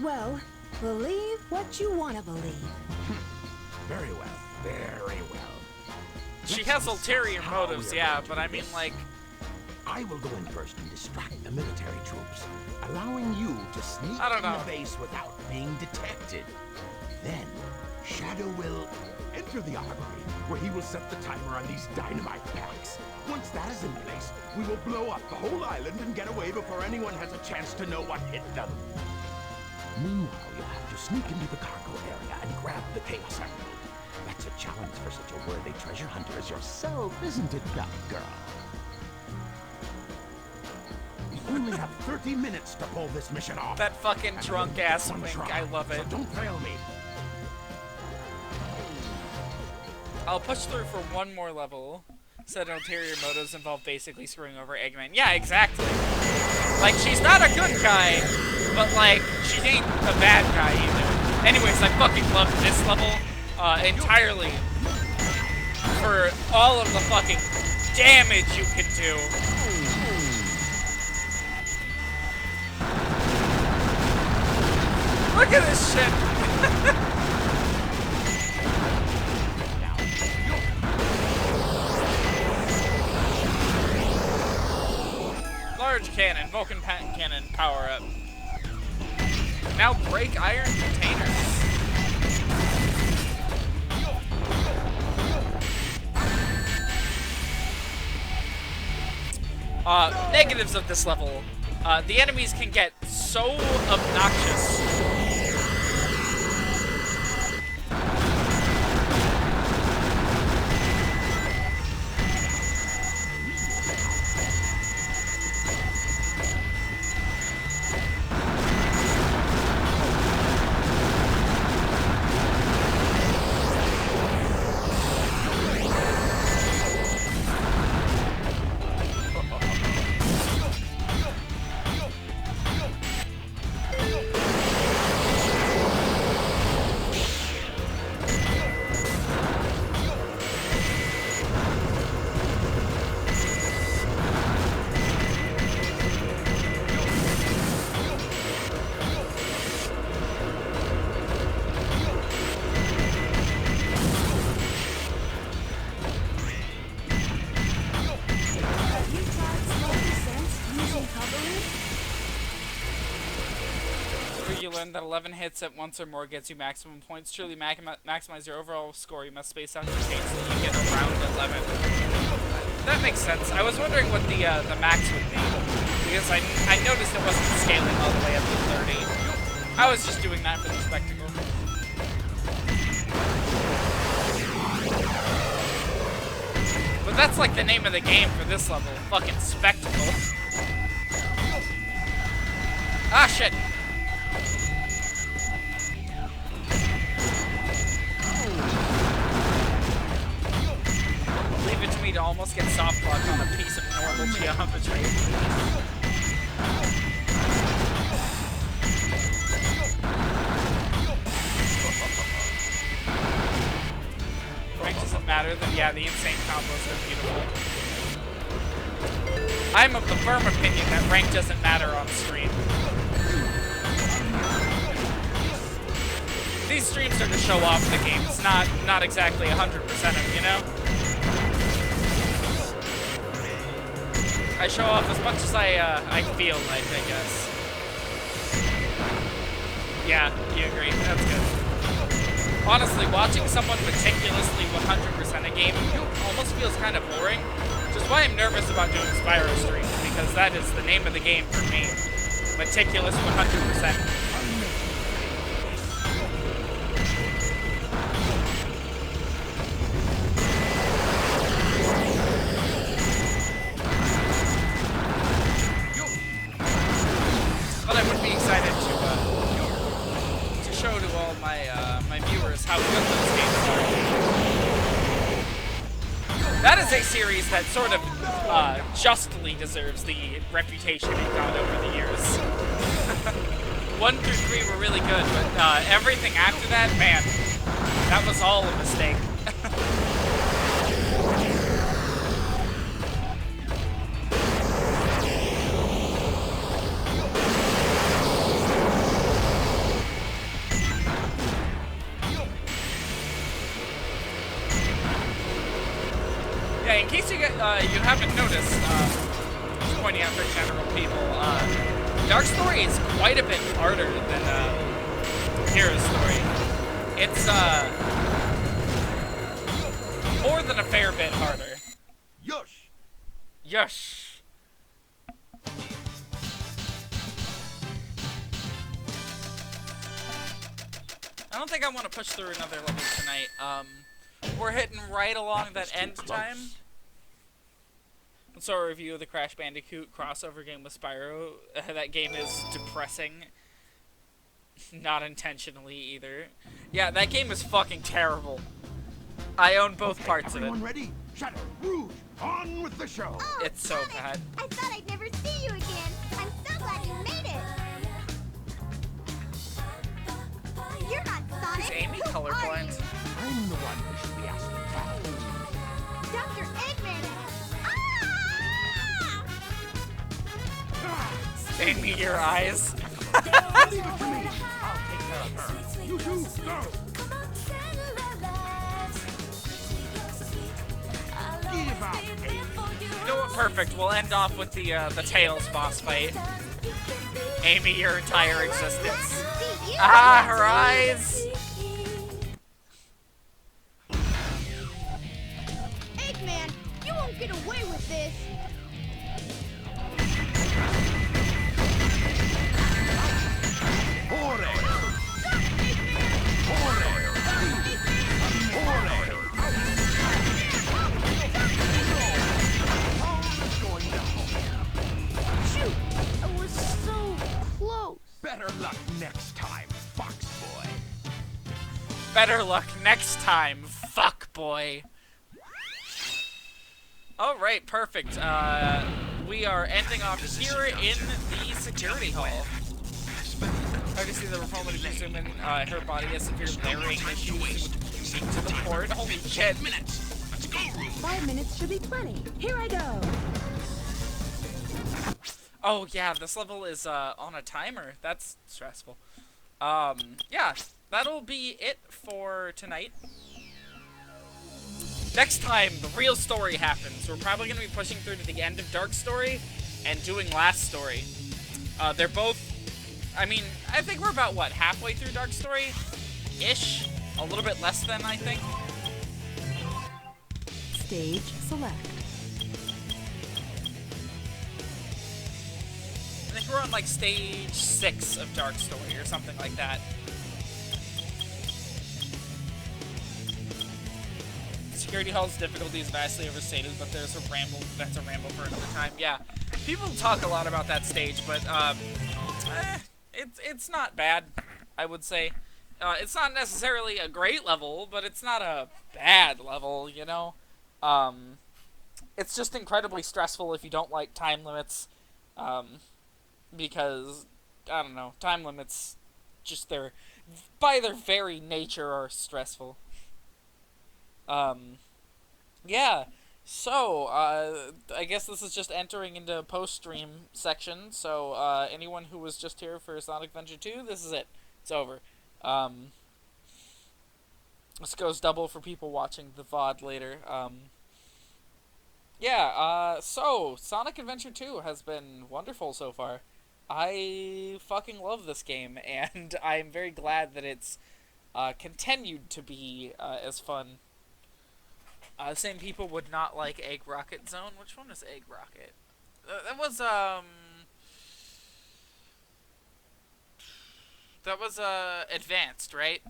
Well, believe what you want to believe. Very well. Very well. She Let's has discuss ulterior how motives, we are yeah, going to but do I mean, this. like, I will go in first and distract the military troops, allowing you to sneak I don't in know. the base without being detected. Then, Shadow will enter the armory, where he will set the timer on these dynamite packs. Once that is in place, we will blow up the whole island and get away before anyone has a chance to know what hit them. Meanwhile, you'll have to sneak into the cargo area and grab the Chaos Emerald. That's a challenge for such a worthy treasure hunter as yourself, isn't it, girl? You only have 30 minutes to pull this mission off. that fucking And drunk only ass one wink, try, I love it. So don't fail me. I'll push through for one more level. Said ulterior motives involve basically screwing over Eggman. Yeah, exactly. Like, she's not a good guy, but like, she ain't a bad guy either. Anyways, I fucking love this level entirely for all of the fucking damage you can do. Look at this shit! Large cannon, Vulcan cannon power up. Now break iron containers. Negatives of this level. The enemies can get so obnoxious. learned that 11 hits at once or more gets you maximum points. Truly maximize your overall score. You must space out your chains so you get around 11. That makes sense. I was wondering what the max would be, because I noticed it wasn't scaling all the way up to 30. I was just doing that for the spectacle. But that's like the name of the game for this level. Fucking spectacle. Ah, shit. Leave it to me to almost get soft locked on a piece of normal geometry. Rank doesn't matter, then yeah, the insane combos are beautiful. I'm of the firm opinion that rank doesn't matter on stream. These streams are to show off the games, not exactly 100% of them, you know? I show off as much as I feel like, I guess. Yeah, you agree. That's good. Honestly, watching someone meticulously 100% a game almost feels kind of boring, which is why I'm nervous about doing Spyro streams, because that is the name of the game for me. Meticulous 100%. But I would be excited to show to all my my viewers how good those games are. That is a series that sort of justly deserves the reputation it got over the years. 1 through 3 were really good, but everything after that, man, that was all a mistake. Yeah, in case you haven't noticed, just pointing out for general people, Dark Story is quite a bit harder than Hero's Story. It's more than a fair bit harder. Yush! Yush. I don't think I want to push through another level tonight. We're hitting right along that end time. So a review of the Crash Bandicoot crossover game with Spyro. That game is depressing. Not intentionally either. Yeah, that game is fucking terrible. I own both parts of it. Everyone ready? Shadow, Rouge, on with the show! Oh, It's so Sonic, bad. I thought I'd never see you again. I'm so glad you made it. You're not Sonic. Is Amy Who are colorblind? you? I'm the one who should be asking that. Dr. Eggman. Stain me your eyes. Leave it to me! I'll take care of her. You two, go! Give up, Amy. You know what? Perfect. We'll end off with the Tails boss fight. Amy, your entire existence. Ah, her eyes. Eggman, you won't get away with this. Hore! Hore! Hore! Shoot, I was so close. Better luck next time, Fox Boy. Better luck next time, fuck boy. Alright, perfect. We are ending off here in the security hall. Hard to see the Reformer to zoom in. Her body has severe layering issues unique to the port. Holy shit. 5 minutes should be plenty. Here I go. Oh yeah, this level is on a timer. That's stressful. Yeah, that'll be it for tonight. Next time, the real story happens. We're probably going to be pushing through to the end of Dark Story and doing Last Story. They're both I mean, I think we're about, what, halfway through Dark Story-ish? A little bit less than, I think. Stage select. I think we're on, like, stage 6 of Dark Story or something like that. Security Hall's difficulty is vastly overstated, but there's a ramble. That's a ramble for another time. Yeah, people talk a lot about that stage, but it's not bad, I would say. It's not necessarily a great level, but it's not a bad level, you know? It's just incredibly stressful if you don't like time limits, because, I don't know, time limits, just by their very nature, are stressful. Yeah, so, I guess this is just entering into post-stream section, so, anyone who was just here for Sonic Adventure 2, this is it. It's over. This goes double for people watching the VOD later. Yeah, so, Sonic Adventure 2 has been wonderful so far. I fucking love this game, and I'm very glad that it's, continued to be, as fun. Same people would not like Egg Rocket Zone. Which one is Egg Rocket? That was, Advanced, right?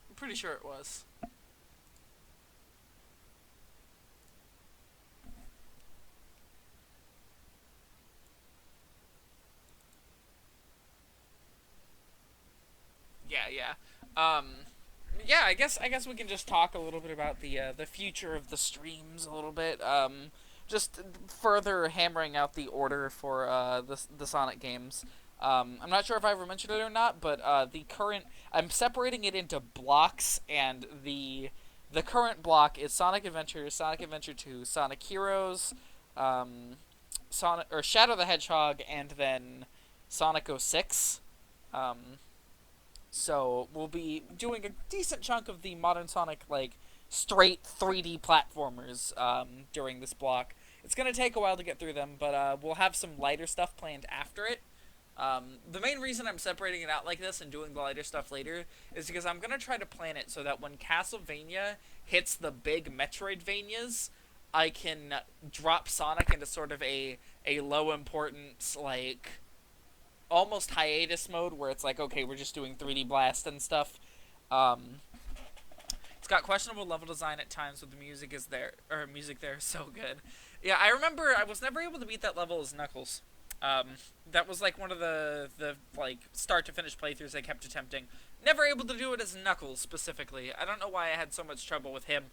I'm pretty sure it was. Yeah. Yeah, I guess we can just talk a little bit about the future of the streams a little bit. Just further hammering out the order for the Sonic games. I'm not sure if I ever mentioned it or not, but I'm separating it into blocks, and the current block is Sonic Adventure, Sonic Adventure 2, Sonic Heroes, Shadow the Hedgehog, and then Sonic 06. So we'll be doing a decent chunk of the modern Sonic, like, straight 3D platformers during this block. It's going to take a while to get through them, but we'll have some lighter stuff planned after it. The main reason I'm separating it out like this and doing the lighter stuff later is because I'm going to try to plan it so that when Castlevania hits the big Metroidvanias, I can drop Sonic into sort of a low importance, like, almost hiatus mode where it's like, okay, we're just doing 3D Blast and stuff. It's got questionable level design at times, but the music there is so good. Yeah, I remember I was never able to beat that level as Knuckles. That was like one of the like start to finish playthroughs I kept attempting. Never able to do it as Knuckles specifically. I don't know why I had so much trouble with him.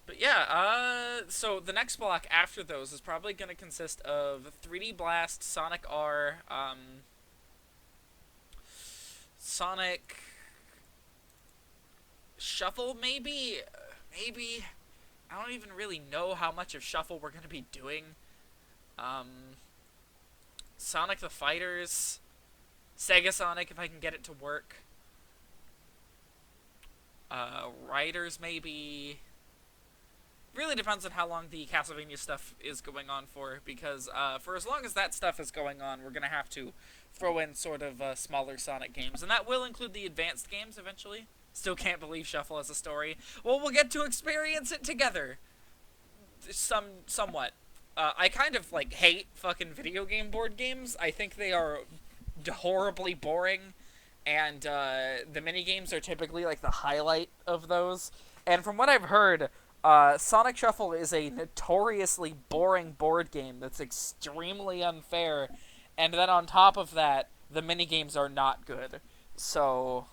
But yeah, so the next block after those is probably going to consist of 3D Blast, Sonic R, Sonic Shuffle, maybe? Maybe? I don't even really know how much of Shuffle we're going to be doing. Sonic the Fighters, Sega Sonic if I can get it to work. Riders, maybe. Really depends on how long the Castlevania stuff is going on for, because for as long as that stuff is going on, we're going to have to throw in sort of smaller Sonic games, and that will include the advanced games eventually. Still can't believe Shuffle has a story. Well, we'll get to experience it together. Somewhat. I kind of, like, hate fucking video game board games. I think they are horribly boring, and the mini-games are typically, like, the highlight of those. And from what I've heard, Sonic Shuffle is a notoriously boring board game that's extremely unfair, and then on top of that, the minigames are not good. So,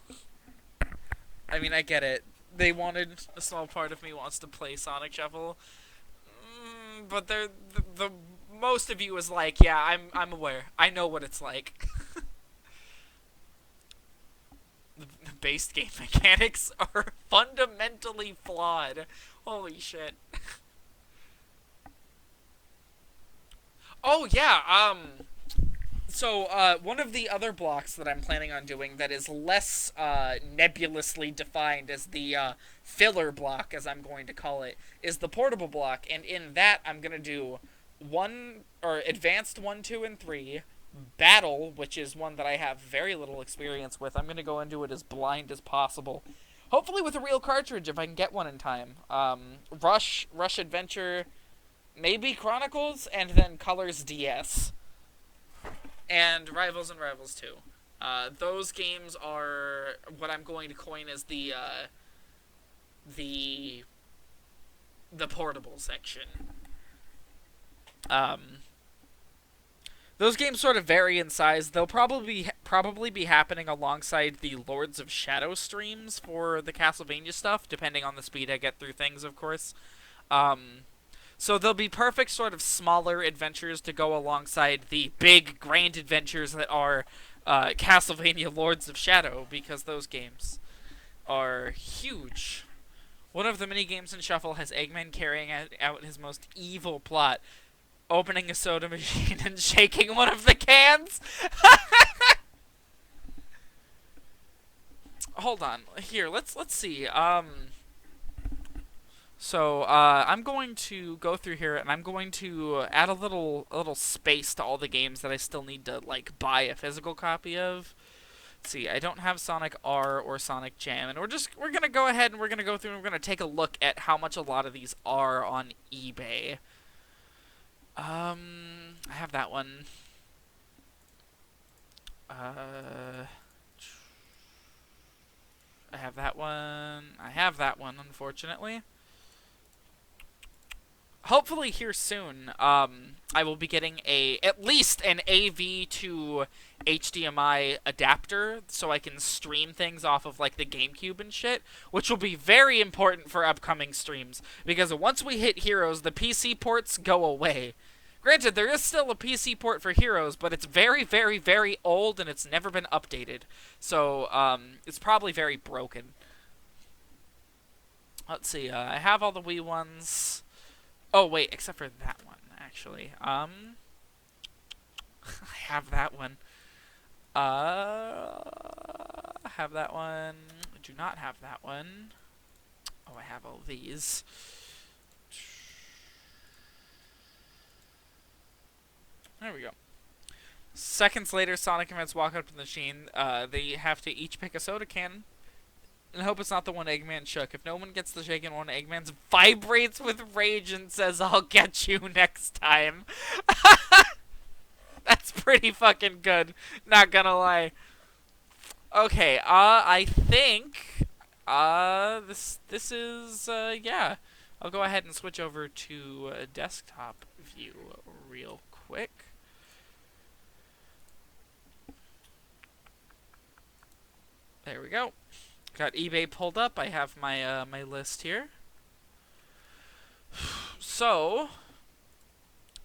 I mean, I get it. A small part of me wants to play Sonic Shuffle, but the most of you is like, yeah, I'm aware. I know what it's like. The base game mechanics are fundamentally flawed. Holy shit. Oh, yeah, so, one of the other blocks that I'm planning on doing that is less, nebulously defined as the, filler block, as I'm going to call it, is the portable block, and in that I'm gonna do Advanced 1, 2, and 3, Battle, which is one that I have very little experience with. I'm going to go into it as blind as possible. Hopefully with a real cartridge if I can get one in time. Rush Adventure, maybe Chronicles, and then Colors DS. And Rivals and Rivals 2. Those games are what I'm going to coin as the portable section. Those games sort of vary in size. They'll probably be happening alongside the Lords of Shadow streams for the Castlevania stuff, depending on the speed I get through things, of course. So they'll be perfect sort of smaller adventures to go alongside the big, grand adventures that are Castlevania Lords of Shadow, because those games are huge. One of the mini-games in Shuffle has Eggman carrying out his most evil plot, opening a soda machine and shaking one of the cans. Hold on. Here, let's see. So, I'm going to go through here, and I'm going to add a little space to all the games that I still need to, like, buy a physical copy of. Let's see, I don't have Sonic R or Sonic Jam, and we're gonna go ahead and we're gonna go through and we're gonna take a look at how much a lot of these are on eBay. I have that one. I have that one. I have that one, unfortunately. Hopefully here soon, I will be getting at least an AV to HDMI adapter so I can stream things off of, like, the GameCube and shit, which will be very important for upcoming streams, because once we hit Heroes, the PC ports go away. Granted, there is still a PC port for Heroes, but it's very, very, very old, and it's never been updated. So, it's probably very broken. Let's see, I have all the Wii ones. Oh, wait, except for that one, actually. I have that one. I have that one. I do not have that one. Oh, I have all these. There we go. Seconds later, Sonic and Vince walk up to the machine. They have to each pick a soda can and hope it's not the one Eggman shook. If no one gets the shaken one, Eggman vibrates with rage and says, "I'll get you next time." That's pretty fucking good. Not gonna lie. Okay, I think, this is, yeah. I'll go ahead and switch over to desktop view real quick. There we go. Got eBay pulled up. I have my my list here. So,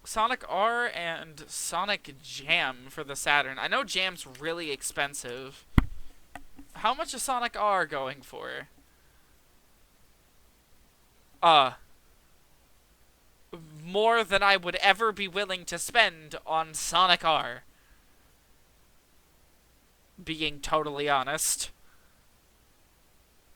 Sonic R and Sonic Jam for the Saturn. I know Jam's really expensive. How much is Sonic R going for? More than I would ever be willing to spend on Sonic R. Being totally honest.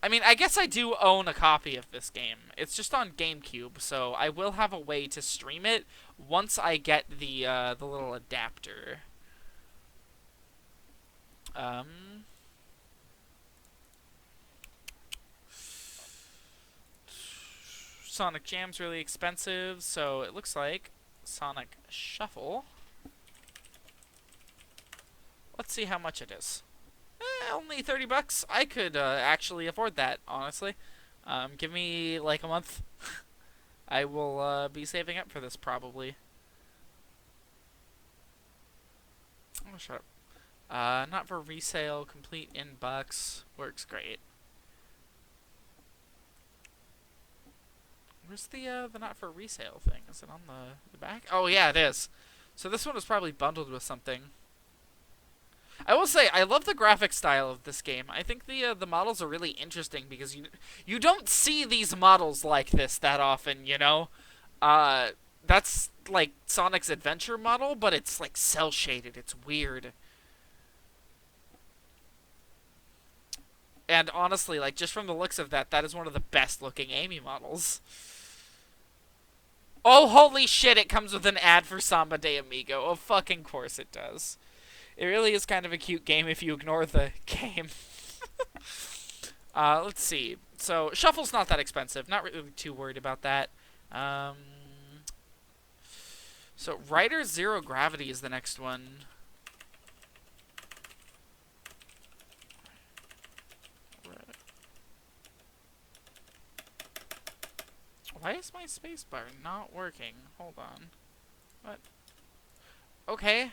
I mean, I guess I do own a copy of this game. It's just on GameCube, so I will have a way to stream it once I get the little adapter. Sonic Jam's really expensive, so it looks like Sonic Shuffle. Let's see how much it is. Only $30. I could actually afford that, honestly. Give me like a month. I will be saving up for this probably. Oh, shut up. Not for resale. Complete in bucks. Works great. Where's the not for resale thing? Is it on the back? Oh yeah, it is. So this one was probably bundled with something. I will say, I love the graphic style of this game. I think the models are really interesting because you don't see these models like this that often, you know? That's like Sonic's Adventure model, but it's like cel-shaded. It's weird. And honestly, like, just from the looks of that, that is one of the best looking Amy models. Oh, holy shit, it comes with an ad for Samba de Amigo. Oh, fucking course it does. It really is kind of a cute game if you ignore the game. Let's see. So, Shuffle's not that expensive. Not really too worried about that. So, Rider Zero Gravity is the next one. Why is my spacebar not working? Hold on. What? Okay.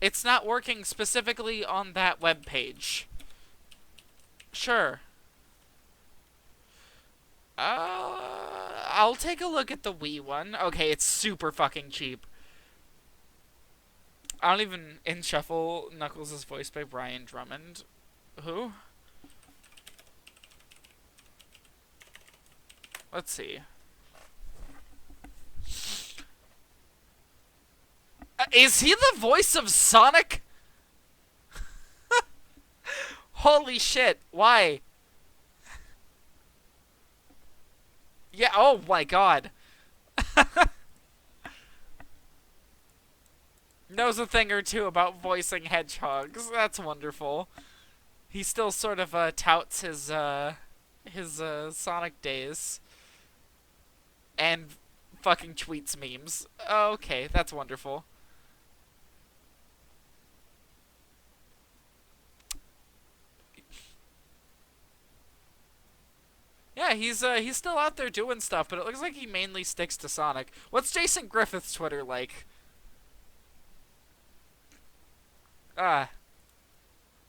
It's not working specifically on that web page. Sure. I'll take a look at the Wii one. Okay, it's super fucking cheap. I don't even... In Shuffle, Knuckles is voiced by Brian Drummond. Who? Let's see. Is he the voice of Sonic? Holy shit, why? Yeah, oh my god. Knows a thing or two about voicing hedgehogs. That's wonderful. He still sort of touts his Sonic days. And fucking tweets memes. Okay, that's wonderful. Yeah, he's still out there doing stuff, but it looks like he mainly sticks to Sonic. What's Jason Griffith's Twitter like?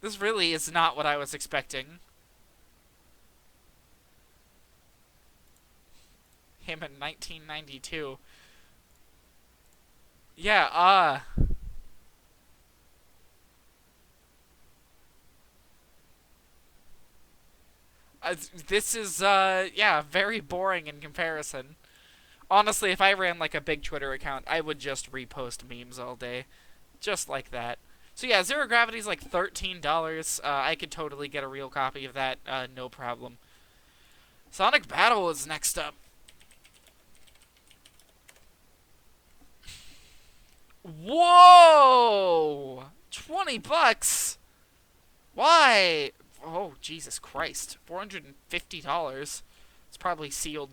This really is not what I was expecting. Him in 1992. Yeah, this is, yeah, very boring in comparison. Honestly, if I ran, like, a big Twitter account, I would just repost memes all day. Just like that. So yeah, Zero Gravity's like $13. I could totally get a real copy of that, no problem. Sonic Battle is next up. Whoa! $20? Why? Oh, Jesus Christ. $450. It's probably sealed.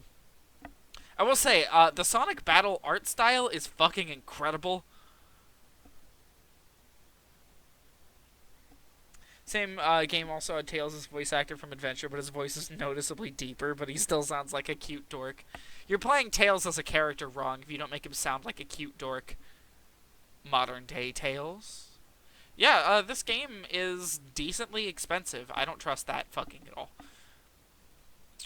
I will say, the Sonic Battle art style is fucking incredible. Same game also had Tails' voice actor from Adventure, but his voice is noticeably deeper, but he still sounds like a cute dork. You're playing Tails as a character wrong if you don't make him sound like a cute dork. Modern day Tails. Yeah, this game is decently expensive. I don't trust that fucking at all.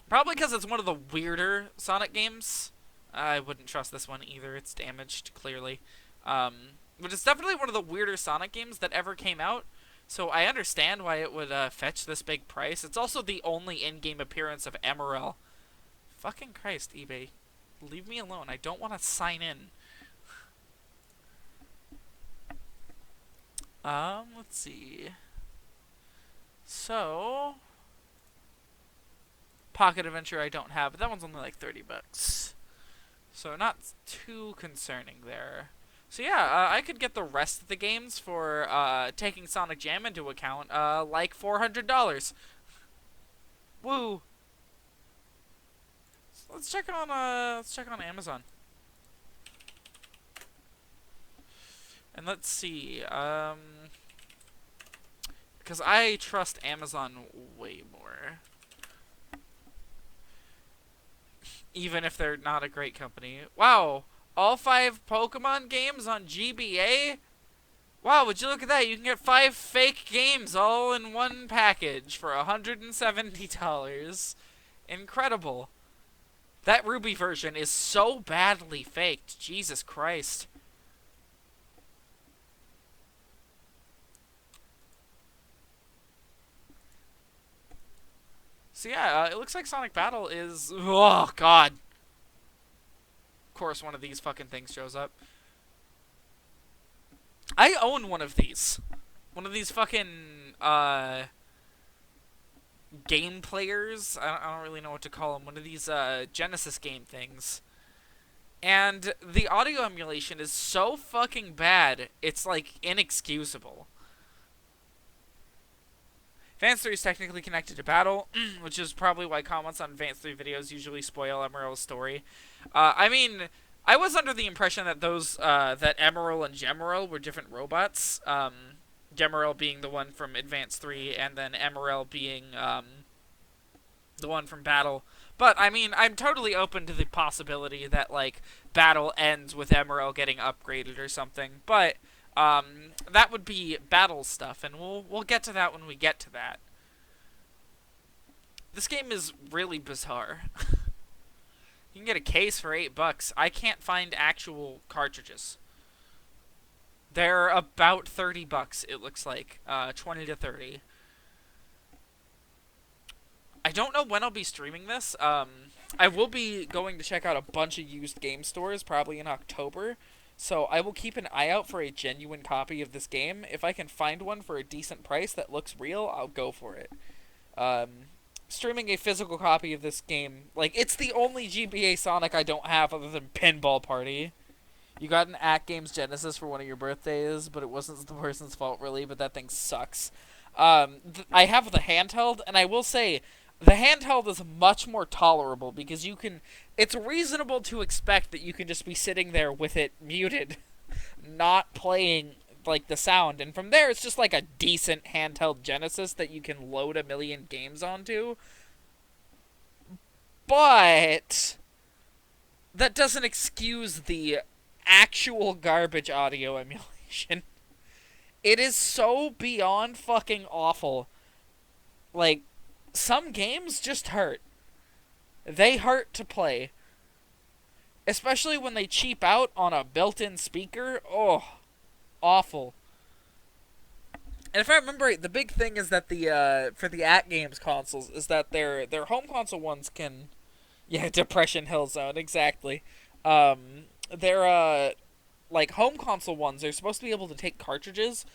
Probably because it's one of the weirder Sonic games. I wouldn't trust this one either. It's damaged, clearly. But it's definitely one of the weirder Sonic games that ever came out. So I understand why it would fetch this big price. It's also the only in-game appearance of Emerald. Fucking Christ, eBay. Leave me alone. I don't want to sign in. Let's see. So, Pocket Adventure I don't have, but that one's only like $30. So not too concerning there. So yeah, I could get the rest of the games for taking Sonic Jam into account, like $400. Woo! So let's check on Amazon. And let's see, because I trust Amazon way more. Even if they're not a great company. Wow! All 5 Pokemon games on GBA? Wow, would you look at that? You can get 5 fake games all in one package for $170. Incredible. That Ruby version is so badly faked. Jesus Christ. So yeah, it looks like Sonic Battle is... Oh, God. Of course one of these fucking things shows up. I own one of these. One of these fucking, game players. I don't really know what to call them. One of these, Genesis game things. And the audio emulation is so fucking bad, it's like inexcusable. Advance 3 is technically connected to Battle, which is probably why comments on Advance 3 videos usually spoil Emerald's story. I mean, I was under the impression that that Emerald and Gemerald were different robots. Gemerald being the one from Advance 3, and then Emerald being, the one from Battle. But, I mean, I'm totally open to the possibility that, like, Battle ends with Emerald getting upgraded or something. But, that would be Battle stuff, and we'll get to that when we get to that. This game is really bizarre. You can get a case for $8. I can't find actual cartridges. They're about $30, it looks like. 20 to 30. I don't know when I'll be streaming this. I will be going to check out a bunch of used game stores, probably in October. So I will keep an eye out for a genuine copy of this game. If I can find one for a decent price that looks real, I'll go for it. Streaming a physical copy of this game, like, it's the only GBA Sonic I don't have other than Pinball Party. You got an AtGames Genesis for one of your birthdays, but it wasn't the person's fault, really, but that thing sucks. I have the handheld, and I will say, the handheld is much more tolerable, because you can... It's reasonable to expect that you can just be sitting there with it muted, not playing, like, the sound. And from there, it's just like a decent handheld Genesis that you can load a million games onto. But that doesn't excuse the actual garbage audio emulation. It is so beyond fucking awful. Like, some games just hurt. They hurt to play. Especially when they cheap out on a built-in speaker. Oh, awful. And if I remember right, the big thing is that the for the AtGames consoles is that their home console ones can, yeah, Depression Hill Zone, exactly. Their like home console ones are supposed to be able to take cartridges,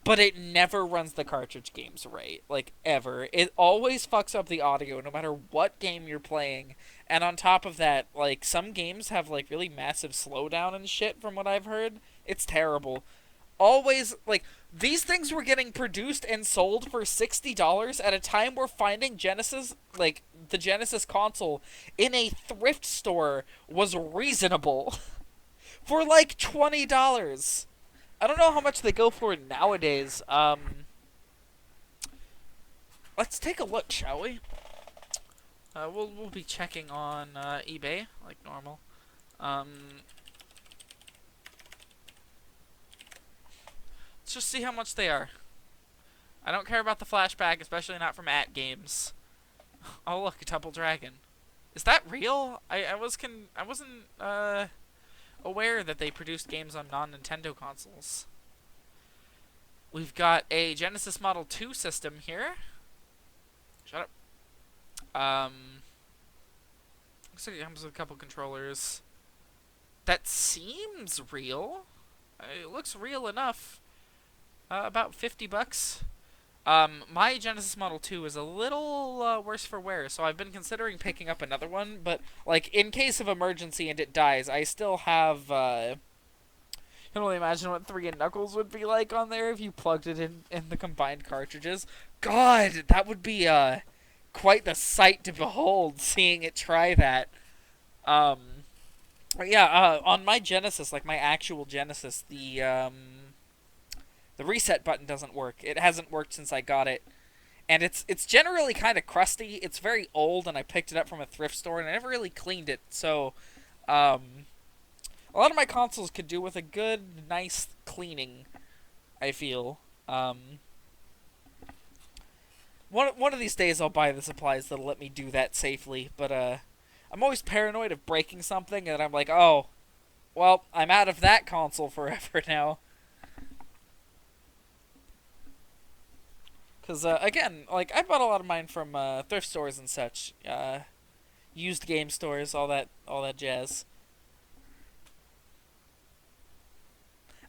but it never runs the cartridge games right, like, ever. It always fucks up the audio, no matter what game you're playing. And on top of that, like, some games have, like, really massive slowdown and shit, from what I've heard. It's terrible. Always, like, these things were getting produced and sold for $60 at a time where finding Genesis, like, the Genesis console in a thrift store was reasonable. For, like, $20. I don't know how much they go for nowadays. Let's take a look, shall we? We'll be checking on eBay like normal. Let's just see how much they are. I don't care about the flashback, especially not from AtGames. Oh look, a Double Dragon. Is that real? I wasn't aware that they produced games on non-Nintendo consoles. We've got a Genesis Model 2 system here. Shut up. Looks like it comes with a couple controllers. That seems real. It looks real enough. About $50. My Genesis Model 2 is a little worse for wear, so I've been considering picking up another one, but, like, in case of emergency and it dies, I still have, I can only imagine what 3 and Knuckles would be like on there if you plugged it in the combined cartridges. God, that would be, quite the sight to behold, seeing it try that. But yeah, on my Genesis, like, my actual Genesis, the reset button doesn't work. It hasn't worked since I got it. And it's generally kind of crusty. It's very old, and I picked it up from a thrift store, and I never really cleaned it. So, a lot of my consoles could do with a good, nice cleaning, I feel. One of these days I'll buy the supplies that'll let me do that safely. But, I'm always paranoid of breaking something, and I'm like, oh, well, I'm out of that console forever now. Because, again, like, I bought a lot of mine from, thrift stores and such. Used game stores, all that jazz.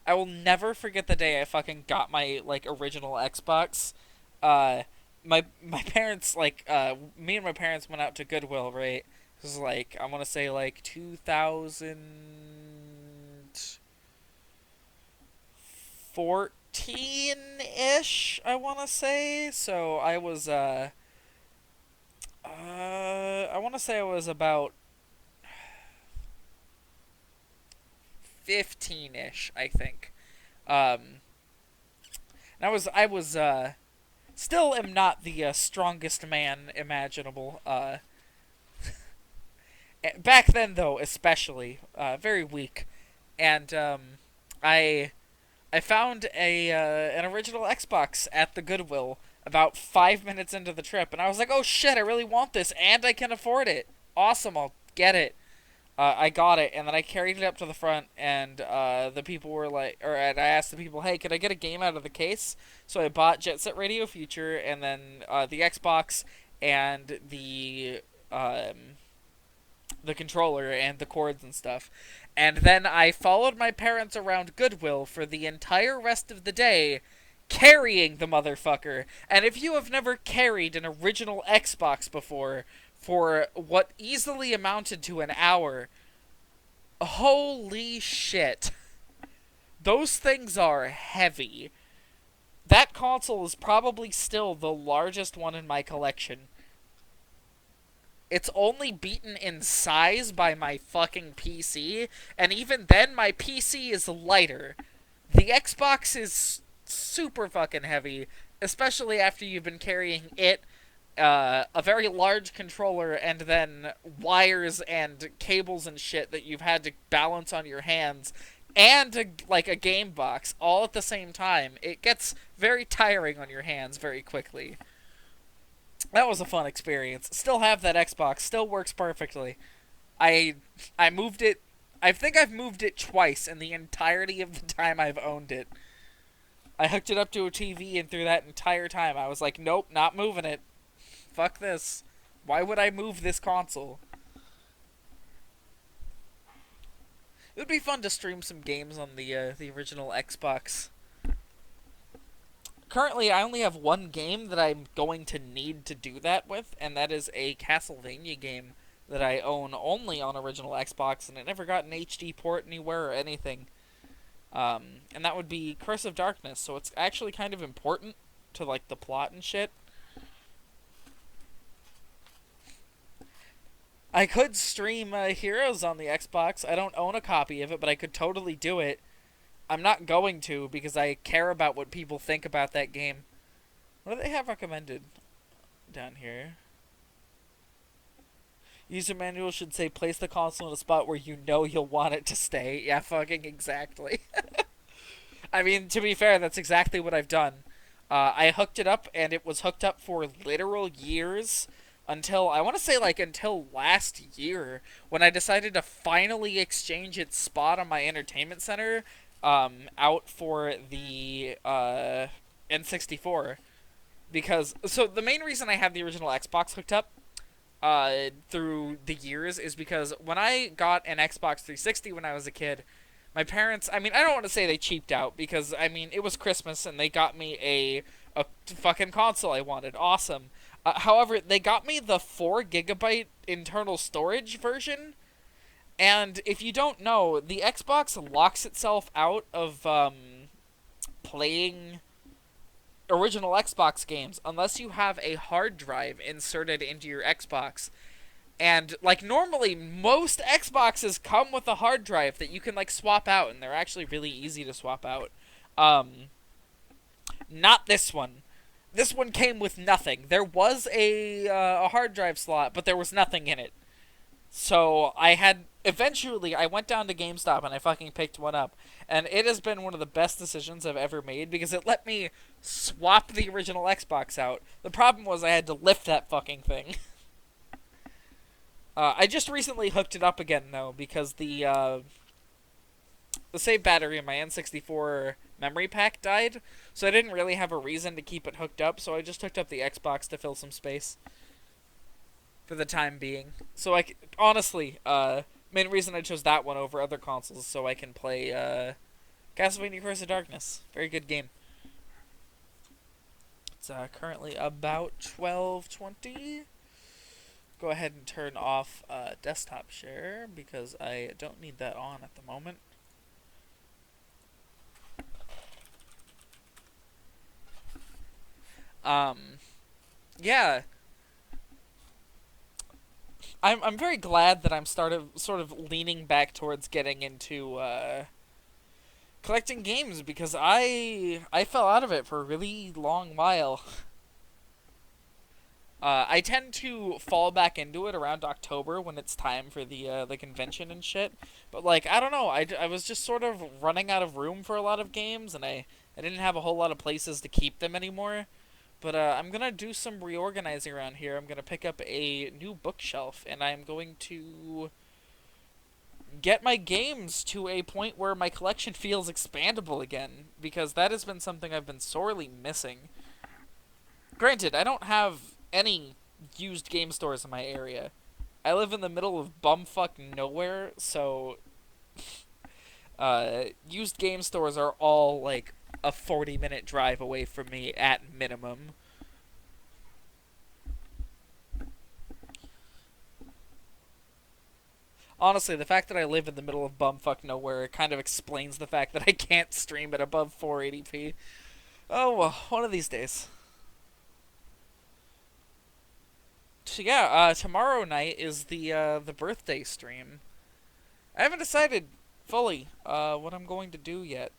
I will never forget the day I fucking got my, like, original Xbox. My parents, like, me and my parents went out to Goodwill, right? This is like, I want to say like 2014-ish, I want to say. So I was, I want to say I was about 15-ish, I think. And I was, still am not the strongest man imaginable. Back then, though, especially, very weak. And I found an original Xbox at the Goodwill about 5 minutes into the trip, and I was like, "Oh shit, I really want this, and I can afford it. Awesome, I'll get it." I got it, and then I carried it up to the front, and the people were like, and I asked the people, "Hey, could I get a game out of the case?" So I bought Jet Set Radio Future, and then the Xbox, and the controller, and the cords and stuff. And then I followed my parents around Goodwill for the entire rest of the day, carrying the motherfucker. And if you have never carried an original Xbox before, for what easily amounted to an hour, holy shit. Those things are heavy. That console is probably still the largest one in my collection. It's only beaten in size by my fucking PC, and even then my PC is lighter. The Xbox is super fucking heavy, especially after you've been carrying it, a very large controller, and then wires and cables and shit that you've had to balance on your hands, and a game box, all at the same time. It gets very tiring on your hands very quickly. That was a fun experience. Still have that Xbox. Still works perfectly. I moved it. I think I've moved it twice in the entirety of the time I've owned it. I hooked it up to a TV, and through that entire time I was like, nope, not moving it. Fuck this. Why would I move this console? It would be fun to stream some games on the original Xbox. Currently, I only have one game that I'm going to need to do that with, and that is a Castlevania game that I own only on original Xbox, and it never got an HD port anywhere or anything. And that would be Curse of Darkness, so it's actually kind of important to, like, the plot and shit. I could stream Heroes on the Xbox. I don't own a copy of it, but I could totally do it. I'm not going to, because I care about what people think about that game. What do they have recommended down here? User manual should say, place the console in a spot where you know you'll want it to stay. Yeah, fucking exactly. I mean, to be fair, that's exactly what I've done. I hooked it up, and it was hooked up for literal years until, I want to say, like, until last year, when I decided to finally exchange its spot on my entertainment center out for the N64. Because, so the main reason I have the original Xbox hooked up through the years is because when I got an Xbox 360 when I was a kid, my parents, I mean, I don't want to say they cheaped out, because, I mean, it was Christmas and they got me a fucking console I wanted. Awesome. However, they got me the 4 GB internal storage version, and if you don't know, the Xbox locks itself out of playing original Xbox games unless you have a hard drive inserted into your Xbox. And, like, normally, most Xboxes come with a hard drive that you can, like, swap out, and they're actually really easy to swap out. Not this one. This one came with nothing. There was a hard drive slot, but there was nothing in it. So, eventually, I went down to GameStop and I fucking picked one up. And it has been one of the best decisions I've ever made, because it let me swap the original Xbox out. The problem was I had to lift that fucking thing. I just recently hooked it up again, though, because the save battery in my N64 memory pack died, so I didn't really have a reason to keep it hooked up, so I just hooked up the Xbox to fill some space for the time being. So honestly, main reason I chose that one over other consoles, so I can play Castlevania Curse of Darkness. Very good game. It's currently about 12:20. go ahead and turn off desktop share because I don't need that on at the moment. Yeah. I'm very glad that I'm sort of leaning back towards getting into collecting games because I fell out of it for a really long while. I tend to fall back into it around October when it's time for the convention and shit. But like I don't know, I was just sort of running out of room for a lot of games, and I didn't have a whole lot of places to keep them anymore. But I'm gonna do some reorganizing around here. I'm gonna pick up a new bookshelf, and I'm going to get my games to a point where my collection feels expandable again, because that has been something I've been sorely missing. Granted, I don't have any used game stores in my area. I live in the middle of bumfuck nowhere, so used game stores are all like a 40-minute drive away from me at minimum. Honestly, the fact that I live in the middle of bumfuck nowhere kind of explains the fact that I can't stream at above 480p. Oh well, one of these days. So yeah, tomorrow night is the birthday stream. I haven't decided fully what I'm going to do yet.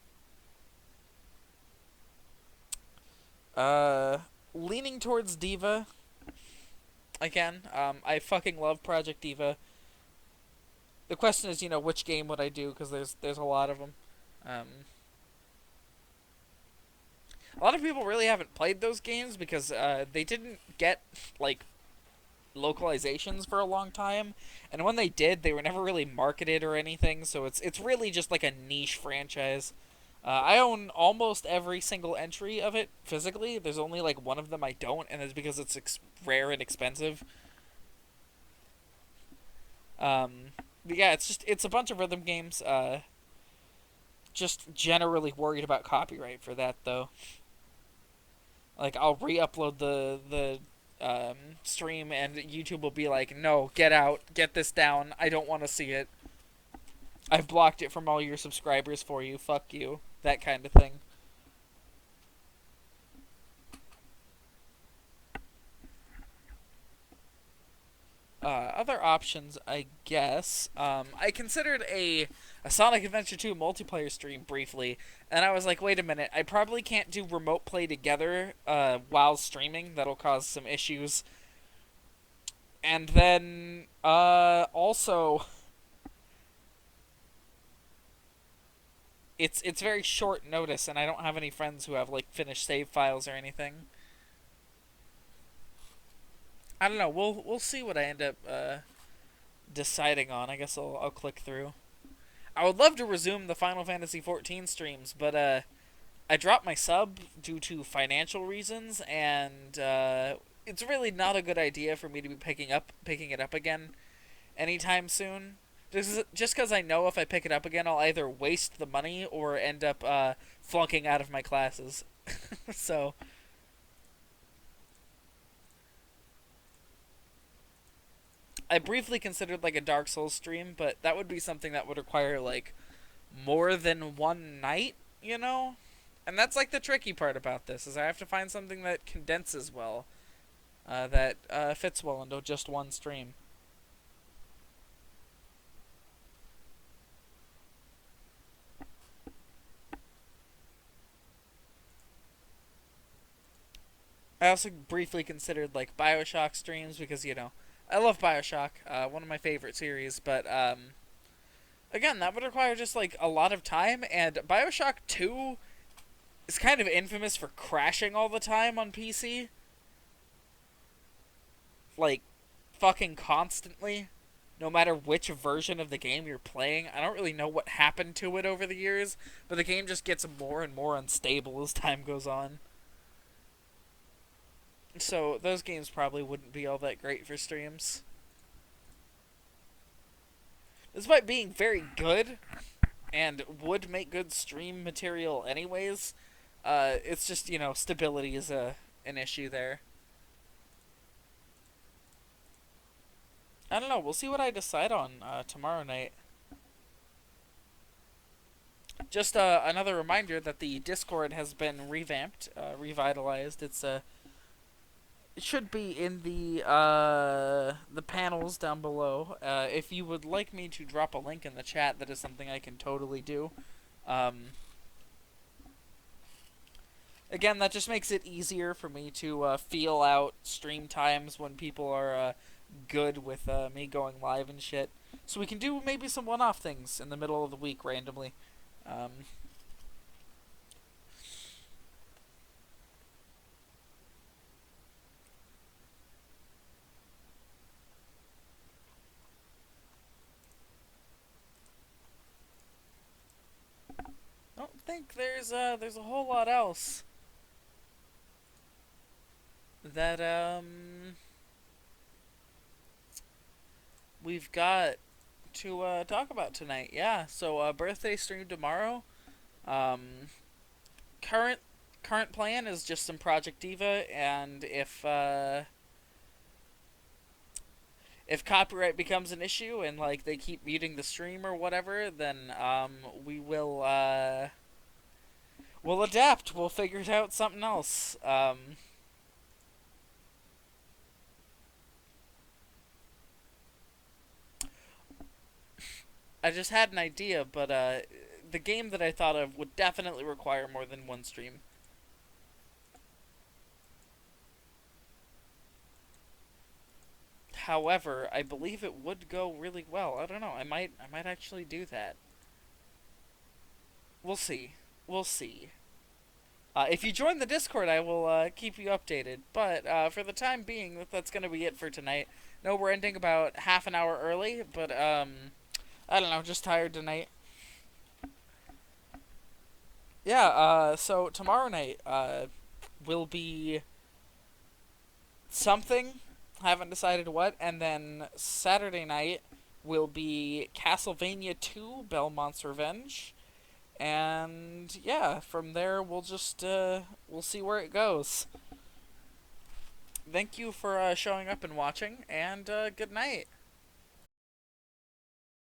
Leaning towards Diva. Again, I fucking love Project Diva. The question is, you know, which game would I do? Because there's a lot of them. A lot of people really haven't played those games because they didn't get like localizations for a long time, and when they did, they were never really marketed or anything. So it's really just like a niche franchise. I own almost every single entry of it physically. There's only like one of them I don't, and it's because it's rare and expensive. But yeah, it's a bunch of rhythm games. Just generally worried about copyright for that though. Like I'll re-upload the stream and YouTube will be like, no, get out, get this down, I don't want to see it. I've blocked it from all your subscribers for you, fuck you. That kind of thing. Other options, I guess. I considered a Sonic Adventure 2 multiplayer stream briefly, and I was like, wait a minute, I probably can't do remote play together while streaming. That'll cause some issues. And then, also, it's very short notice, and I don't have any friends who have, like, finished save files or anything. I don't know. We'll see what I end up deciding on. I guess I'll click through. I would love to resume the Final Fantasy XIV streams, but I dropped my sub due to financial reasons, and it's really not a good idea for me to be picking it up again anytime soon. Just because I know if I pick it up again, I'll either waste the money or end up flunking out of my classes. So. I briefly considered like a Dark Souls stream, but that would be something that would require like more than one night, you know? And that's like the tricky part about this, is I have to find something that condenses well, that fits well into just one stream. I also briefly considered like BioShock streams because, you know, I love BioShock, one of my favorite series, but, again, that would require just, like, a lot of time, and BioShock 2 is kind of infamous for crashing all the time on PC. Like, fucking constantly, no matter which version of the game you're playing. I don't really know what happened to it over the years, but the game just gets more and more unstable as time goes on. So, those games probably wouldn't be all that great for streams. Despite being very good, and would make good stream material anyways, it's just, you know, stability is an issue there. I don't know. We'll see what I decide on tomorrow night. Just another reminder that the Discord has been revamped, revitalized. It should be in the panels down below. If you would like me to drop a link in the chat, that is something I can totally do. Again, that just makes it easier for me to feel out stream times when people are good with me going live and shit. So we can do maybe some one-off things in the middle of the week randomly. I don't think there's a whole lot else that we've got to talk about tonight. Yeah, so birthday stream tomorrow. Current plan is just some Project Diva, and if copyright becomes an issue and like they keep muting the stream or whatever, then we will we'll adapt. We'll figure out something else. I just had an idea, but the game that I thought of would definitely require more than one stream. However, I believe it would go really well. I don't know. I might actually do that. We'll see. We'll see. If you join the Discord, I will keep you updated. But for the time being, that's going to be it for tonight. No, we're ending about half an hour early, but I don't know, just tired tonight. Yeah, so tomorrow night will be something, haven't decided what, and then Saturday night will be Castlevania 2, Belmont's Revenge, and yeah, from there we'll just, we'll see where it goes. Thank you for showing up and watching, and good night.